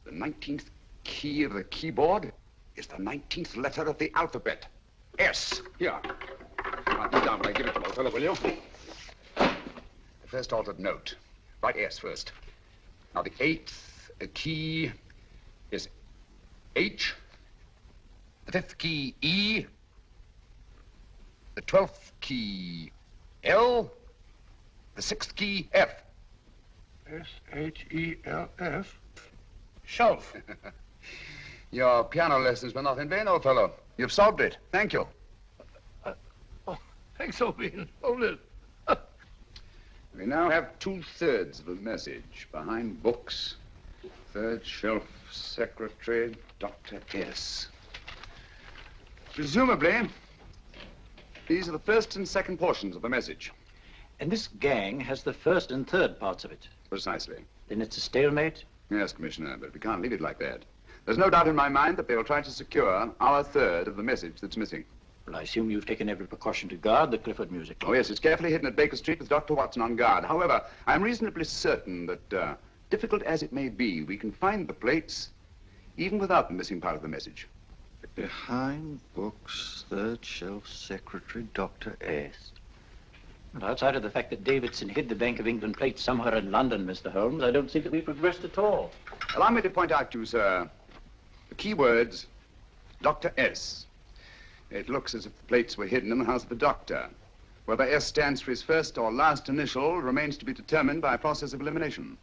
The 19th key of the keyboard is the 19th letter of the alphabet. S. Here. Write this down when I give it to you, old fellow, will you? The first altered note. Write S first. Now, the 8th key is H. The 5th key, E. The 12th key, L. The 6th key, F. S-H-E-L-F. Shelf. Your piano lessons were not in vain, old fellow. You've solved it. Thank you. Thanks, old bean. Hold it. We now have 2/3 of the message. Behind books, third shelf, secretary, Dr. S. Presumably, these are the first and second portions of the message. And this gang has the first and third parts of it. Precisely. Then it's a stalemate? Yes, Commissioner, but we can't leave it like that. There's no doubt in my mind that they'll try to secure our third of the message that's missing. Well, I assume you've taken every precaution to guard the Clifford music. Oh, yes, it's carefully hidden at Baker Street with Dr. Watson on guard. However, I'm reasonably certain that, difficult as it may be, we can find the plates even without the missing part of the message. Behind books, third shelf, secretary, Dr. S. Well, outside of the fact that Davidson hid the Bank of England plates somewhere in London, Mr. Holmes, I don't think that we've progressed at all. Allow me to point out to you, sir, the key words, Dr. S. It looks as if the plates were hidden in the house of the doctor. Whether S stands for his first or last initial remains to be determined by a process of elimination.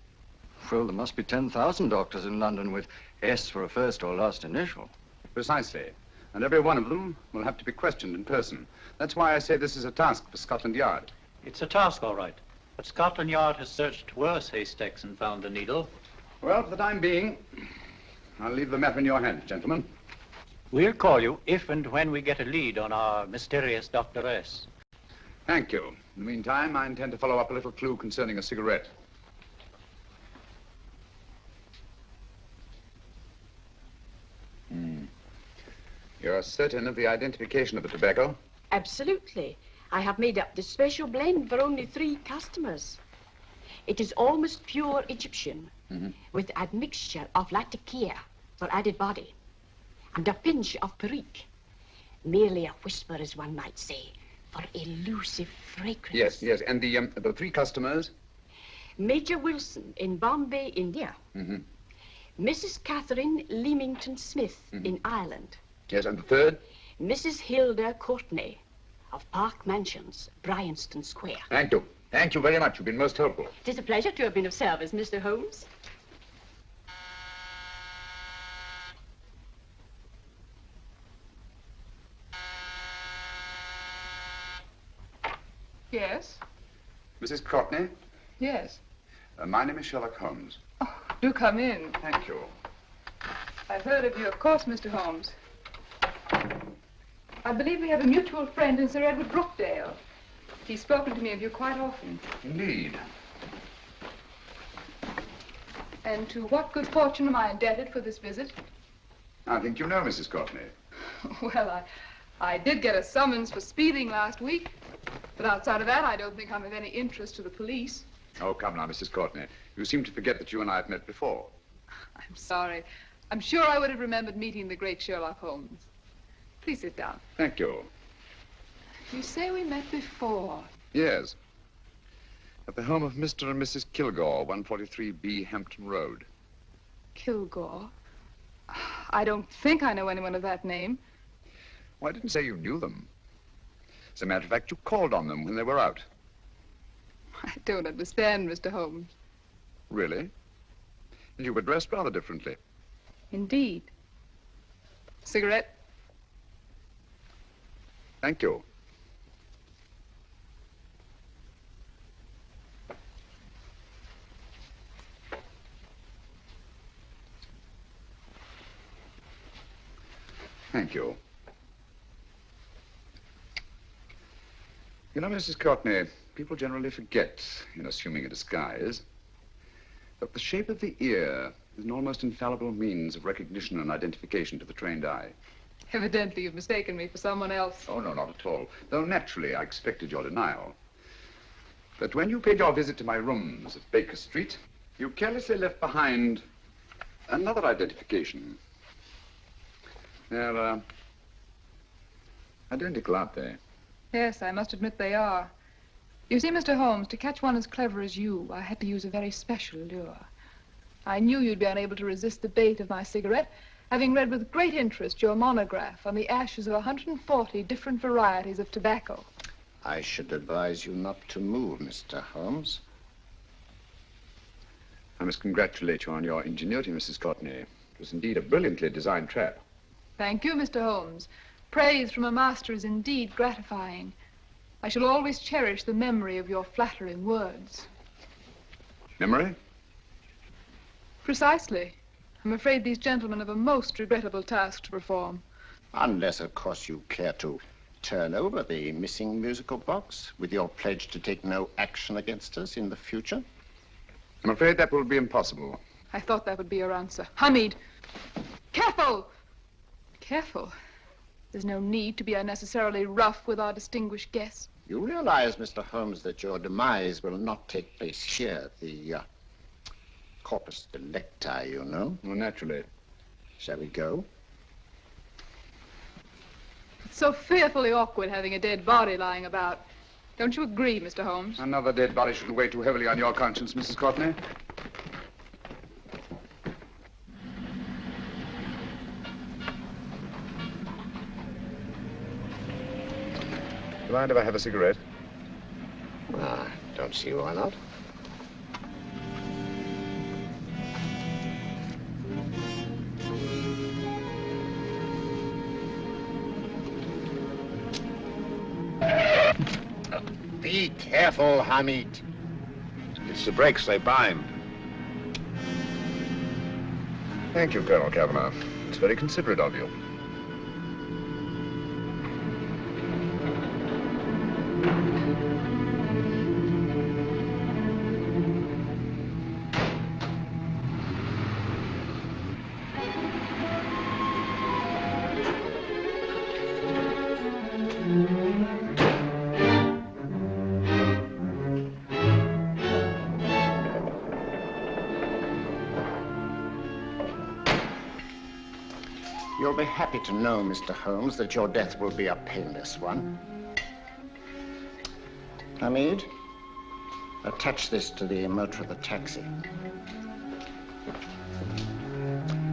Well, there must be 10,000 doctors in London with S for a first or last initial. Precisely. And every one of them will have to be questioned in person. That's why I say this is a task for Scotland Yard. It's a task, all right. But Scotland Yard has searched worse haystacks and found a needle. Well, for the time being, I'll leave the matter in your hands, gentlemen. We'll call you if and when we get a lead on our mysterious Dr. S. Thank you. In the meantime, I intend to follow up a little clue concerning a cigarette. You're certain of the identification of the tobacco? Absolutely. I have made up this special blend for only 3 customers. It is almost pure Egyptian, with admixture of latakia for added body, and a pinch of perique. Merely a whisper, as one might say, for elusive fragrance. Yes, yes. And the 3 customers? Major Wilson in Bombay, India. Mrs. Catherine Leamington Smith in Ireland. Yes, and the 3rd? Mrs. Hilda Courtney of Park Mansions, Bryanston Square. Thank you. Thank you very much. You've been most helpful. It is a pleasure to have been of service, Mr. Holmes. Yes? Mrs. Courtney? Yes. My name is Sherlock Holmes. Do come in. Thank you. I've heard of you, of course, Mr. Holmes. I believe we have a mutual friend in Sir Edward Brookdale. He's spoken to me of you quite often. Indeed. And to what good fortune am I indebted for this visit? I think you know Mrs. Courtney. Well, I did get a summons for speeding last week. But outside of that, I don't think I'm of any interest to the police. Oh, come now, Mrs. Courtney. You seem to forget that you and I have met before. I'm sorry. I'm sure I would have remembered meeting the great Sherlock Holmes. Please sit down. Thank you. You say we met before. Yes. At the home of Mr. and Mrs. Kilgore, 143B Hampton Road. Kilgore? I don't think I know anyone of that name. Well, I didn't say you knew them. As a matter of fact, you called on them when they were out. I don't understand, Mr. Holmes. Really? And you were dressed rather differently. Indeed. Cigarette? Thank you. Thank you. You know, Mrs. Courtney, people generally forget, in assuming a disguise, that the shape of the ear is an almost infallible means of recognition and identification to the trained eye. Evidently, you've mistaken me for someone else. Oh, no, not at all. Though naturally, I expected your denial. But when you paid your visit to my rooms at Baker Street, you carelessly left behind another identification. They're, identical, aren't they? Yes, I must admit they are. You see, Mr. Holmes, to catch one as clever as you, I had to use a very special lure. I knew you'd be unable to resist the bait of my cigarette, having read with great interest your monograph on the ashes of 140 different varieties of tobacco. I should advise you not to move, Mr. Holmes. I must congratulate you on your ingenuity, Mrs. Courtney. It was indeed a brilliantly designed trap. Thank you, Mr. Holmes. Praise from a master is indeed gratifying. I shall always cherish the memory of your flattering words. Memory? Precisely. I'm afraid these gentlemen have a most regrettable task to perform. Unless, of course, you care to turn over the missing musical box with your pledge to take no action against us in the future. I'm afraid that will be impossible. I thought that would be your answer. Hamid! Careful! Careful. There's no need to be unnecessarily rough with our distinguished guest. You realize, Mr. Holmes, that your demise will not take place here. The corpus delicti, you know. Well, naturally. Shall we go? It's so fearfully awkward having a dead body lying about. Don't you agree, Mr. Holmes? Another dead body shouldn't weigh too heavily on your conscience, Mrs. Courtney. Do you mind if I have a cigarette? Ah, don't see why not. Be careful, Hamid. It's the brakes, they bind. Thank you, Colonel Kavanagh. It's very considerate of you. You'll be happy to know, Mr. Holmes, that your death will be a painless one. Hamid, attach this to the motor of the taxi.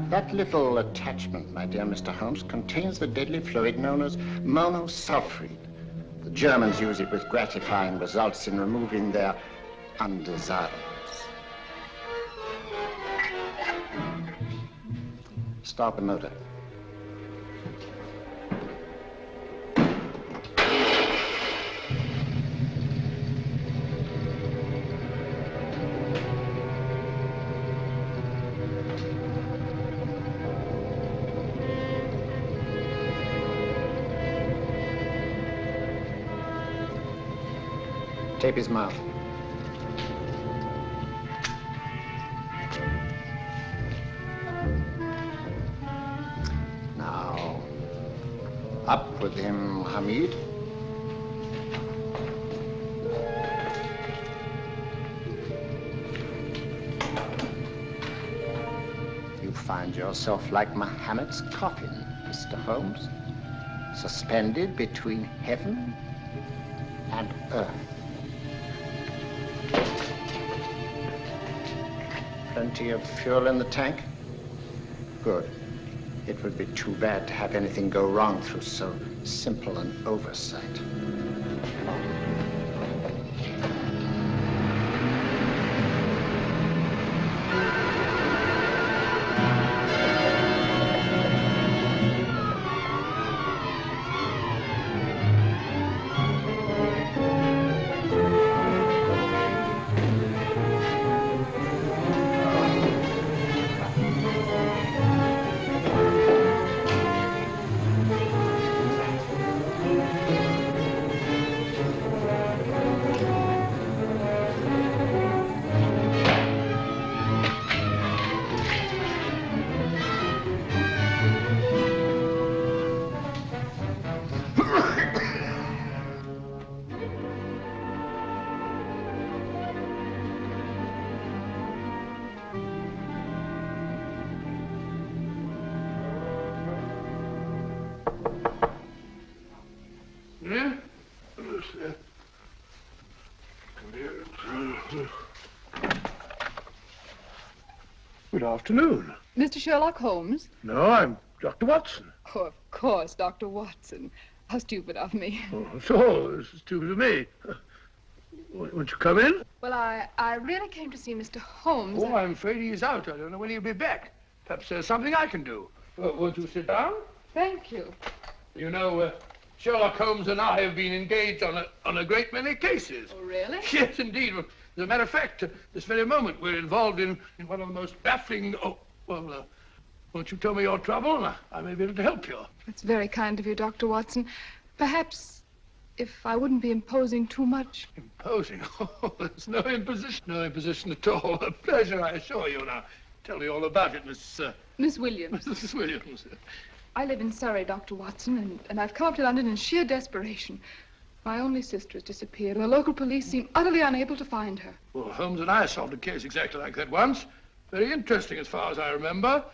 That little attachment, my dear Mr. Holmes, contains the deadly fluid known as monosulfide. The Germans use it with gratifying results in removing their undesirables. Start the motor. Tape his mouth. Now, Up with him, Hamid. You find yourself like Muhammad's coffin, Mr. Holmes, suspended between heaven and earth. Plenty of fuel in the tank? Good. It would be too bad to have anything go wrong through so simple an oversight. Good afternoon. Mr. Sherlock Holmes? No, I'm Dr. Watson. Oh, of course, Dr. Watson. How stupid of me. Oh, so, this is stupid of me. Won't you come in? Well, I really came to see Mr. Holmes. Oh, I'm afraid he's out. I don't know when he'll be back. Perhaps there's something I can do. Won't you sit down? Thank you. You know, Sherlock Holmes and I have been engaged on a great many cases. Oh, really? Yes, indeed. As a matter of fact, this very moment, we're involved in one of the most baffling... Oh, well, won't you tell me your trouble, and I may be able to help you. It's very kind of you, Dr. Watson. Perhaps if I wouldn't be imposing too much. Imposing? Oh, there's no imposition. No imposition at all. A pleasure, I assure you. Now, tell me all about it, Miss Williams. Mrs. Williams. I live in Surrey, Dr. Watson, and I've come up to London in sheer desperation. My only sister has disappeared, and the local police seem utterly unable to find her. Well, Holmes and I solved a case exactly like that once. Very interesting, as far as I remember.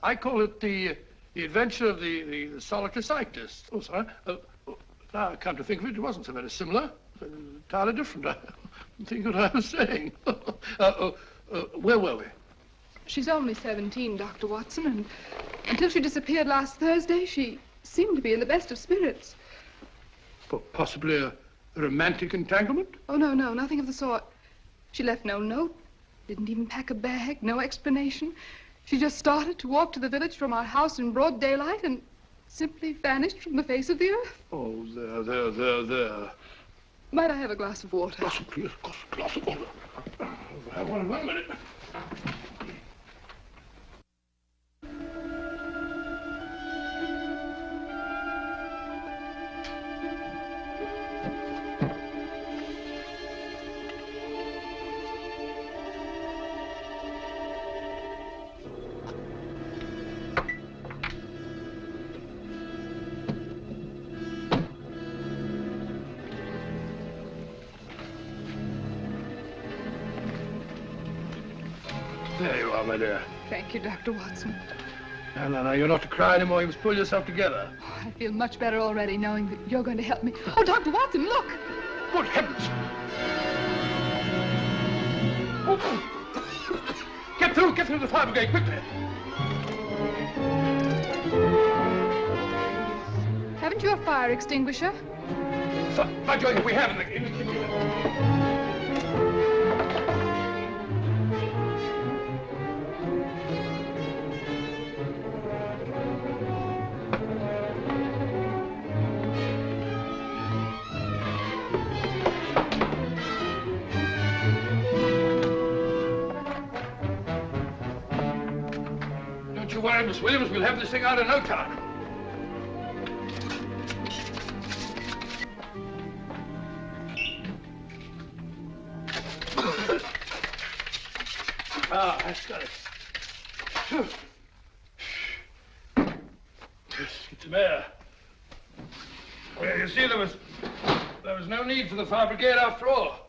I call it the adventure of the solitary cyclist. Oh, sorry. Now I come to think of it, it wasn't so very similar. Entirely different. I don't think what I was saying. Where were we? She's only 17, Dr. Watson, and until she disappeared last Thursday, she seemed to be in the best of spirits. Possibly a romantic entanglement? Oh, no, nothing of the sort. She left no note, didn't even pack a bag, no explanation. She just started to walk to the village from our house in broad daylight and simply vanished from the face of the earth. Oh, there. Might I have a glass of water? Please, glass of water. Have one minute. There you are, my dear. Thank you, Dr. Watson. No, you're not to cry anymore. You must pull yourself together. Oh, I feel much better already knowing that you're going to help me. Oh, Dr. Watson, look! Good heavens! Get through the fire brigade, quickly! Haven't you a fire extinguisher? By Jove, we have in the kitchen. Don't you worry, Miss Williams. We'll have this thing out in no time. That's got it. Yes, get some air. Well, you see, there was no need for the fire brigade after all.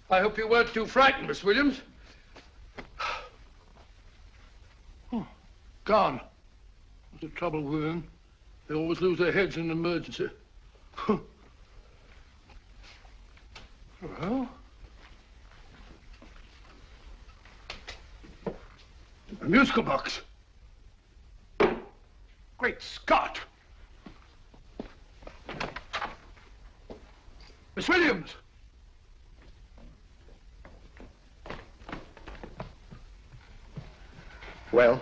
I hope you weren't too frightened, Miss Williams. Oh, gone. What's the trouble with them? They always lose their heads in an emergency. Well, a musical box. Great Scott! Miss Williams! Well?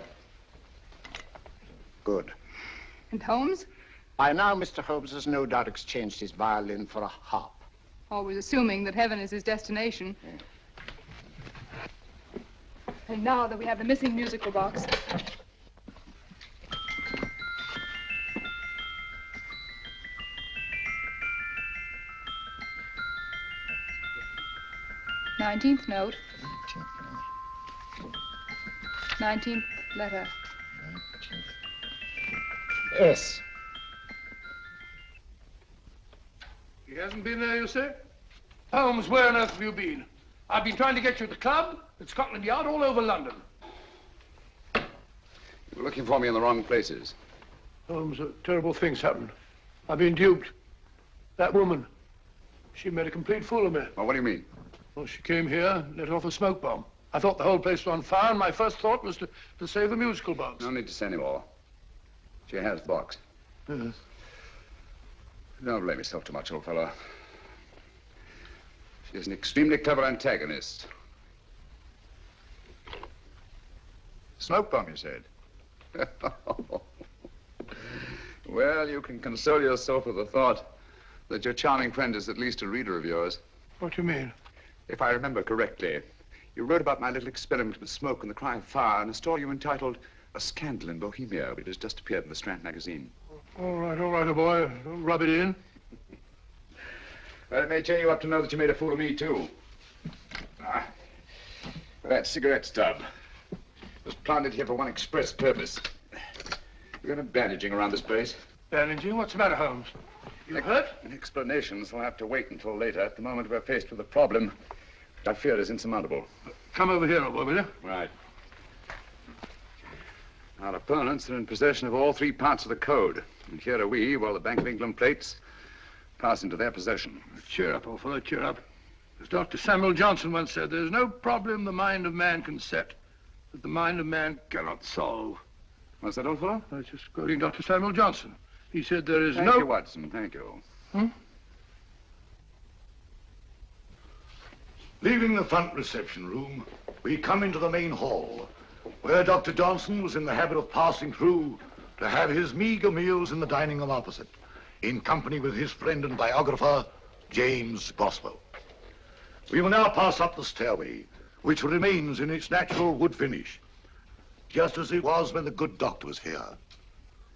Good. And Holmes? By now, Mr. Holmes has no doubt exchanged his violin for a harp. Always assuming that heaven is his destination. And now that we have the missing musical box. Nineteenth note. 19th letter. Yes. He hasn't been there, you say? Holmes, where on earth have you been? I've been trying to get you at the club, at Scotland Yard, all over London. You were looking for me in the wrong places. Holmes, terrible things happened. I've been duped. That woman, she made a complete fool of me. Well, what do you mean? Well, she came here, let off a smoke bomb. I thought the whole place was on fire, and my first thought was to save the musical box. No need to say any more. She has the box. Yes. Don't blame yourself too much, old fellow. She's an extremely clever antagonist. Smoke bomb, you said? Well, you can console yourself with the thought that your charming friend is at least a reader of yours. What do you mean? If I remember correctly, you wrote about my little experiment with smoke and the cry of fire in a story you entitled A Scandal in Bohemia, which has just appeared in the Strand magazine. All right, old boy. Don't rub it in. Well, it may cheer you up to know that you made a fool of me, too. That cigarette stub was planted here for one express purpose. You're going to bandaging around this place. Bandaging? What's the matter, Holmes? You hurt? Explanations will have to wait until later. At the moment, we're faced with a problem that I fear is insurmountable. Come over here, old boy, will you? Right. Our opponents are in possession of all three parts of the code. And here are we, while the Bank of England plates pass into their possession. Cheer up, old fellow, cheer up. As Dr. Samuel Johnson once said, there's no problem the mind of man can set that the mind of man cannot solve. What's that, old fellow? I was just quoting Dr. Samuel Johnson. He said there is Thank you, Watson. Thank you. Leaving the front reception room, we come into the main hall, where Dr. Johnson was in the habit of passing through to have his meager meals in the dining room opposite, in company with his friend and biographer, James Boswell. We will now pass up the stairway, which remains in its natural wood finish, just as it was when the good doctor was here.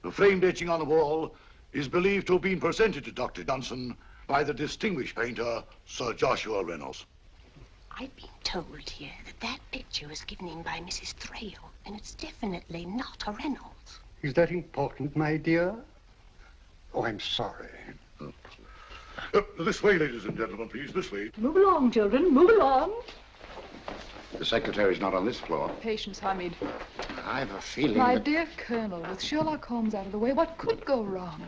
The framed etching on the wall is believed to have been presented to Dr. Johnson by the distinguished painter, Sir Joshua Reynolds. I've been told here that that picture was given in by Mrs. Thrale, and it's definitely not a Reynolds. Is that important, my dear? Oh, I'm sorry. This way, ladies and gentlemen, please, this way. Move along, children, move along. The secretary's not on this floor. Patience, Hamid. I've a feeling My that... dear Colonel, with Sherlock Holmes out of the way, what could go wrong?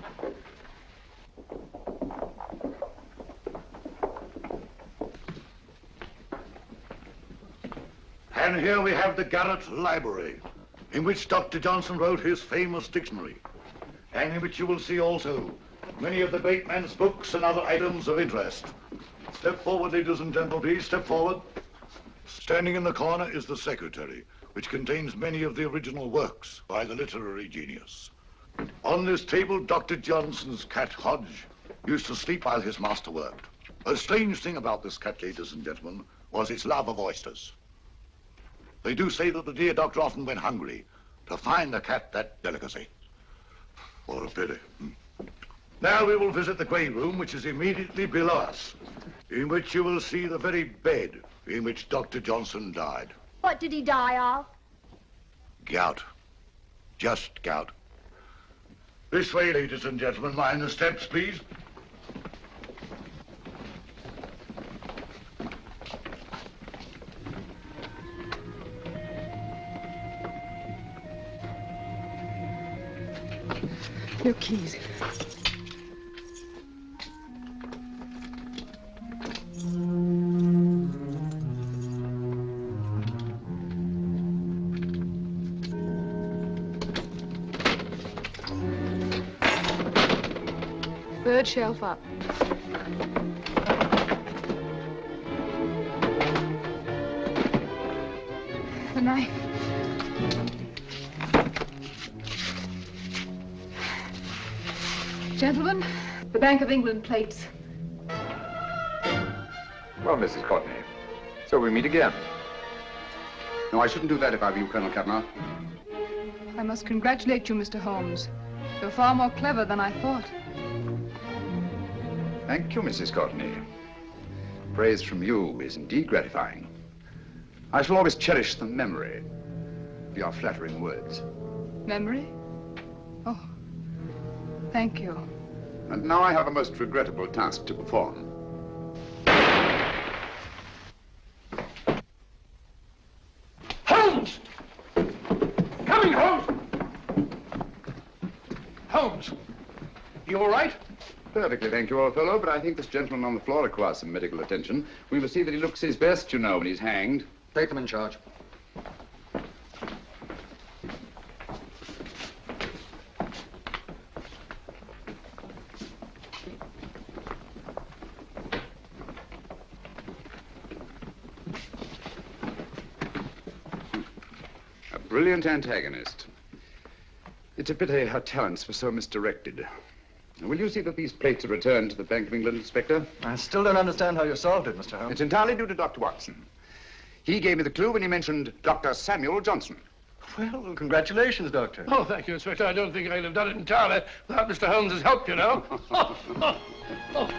And here we have the Garrett Library, in which Dr. Johnson wrote his famous dictionary, and in which you will see also many of the great man's books and other items of interest. Step forward, ladies and gentlemen, please, step forward. Standing in the corner is the secretary, which contains many of the original works by the literary genius. On this table, Dr. Johnson's cat, Hodge, used to sleep while his master worked. A strange thing about this cat, ladies and gentlemen, was its love of oysters. They do say that the dear doctor often went hungry to find the cat that delicacy. What a pity. Now we will visit the grey room, which is immediately below us, in which you will see the very bed in which Dr. Johnson died. What did he die of? Gout. Just gout. This way, ladies and gentlemen. Mind the steps, please. Your keys. Third shelf up. The knife. Gentlemen, the Bank of England plates. Well, Mrs. Courtney, so we meet again. No, I shouldn't do that if I were you, Colonel Kavanagh. I must congratulate you, Mr. Holmes. You're far more clever than I thought. Thank you, Mrs. Courtney. Praise from you is indeed gratifying. I shall always cherish the memory of your flattering words. Memory? Oh, thank you. And now I have a most regrettable task to perform. Holmes! Coming, Holmes! Holmes, you all right? Perfectly, thank you, old fellow, but I think this gentleman on the floor requires some medical attention. We must see that he looks his best, you know, when he's hanged. Take them in charge. A brilliant antagonist. It's a pity her talents were so misdirected. Will you see that these plates are returned to the Bank of England, Inspector? I still don't understand how you solved it, Mr. Holmes. It's entirely due to Dr. Watson. He gave me the clue when he mentioned Dr. Samuel Johnson. Well, congratulations, Doctor. Oh, thank you, Inspector. I don't think I'd have done it entirely without Mr. Holmes's help, you know. Oh.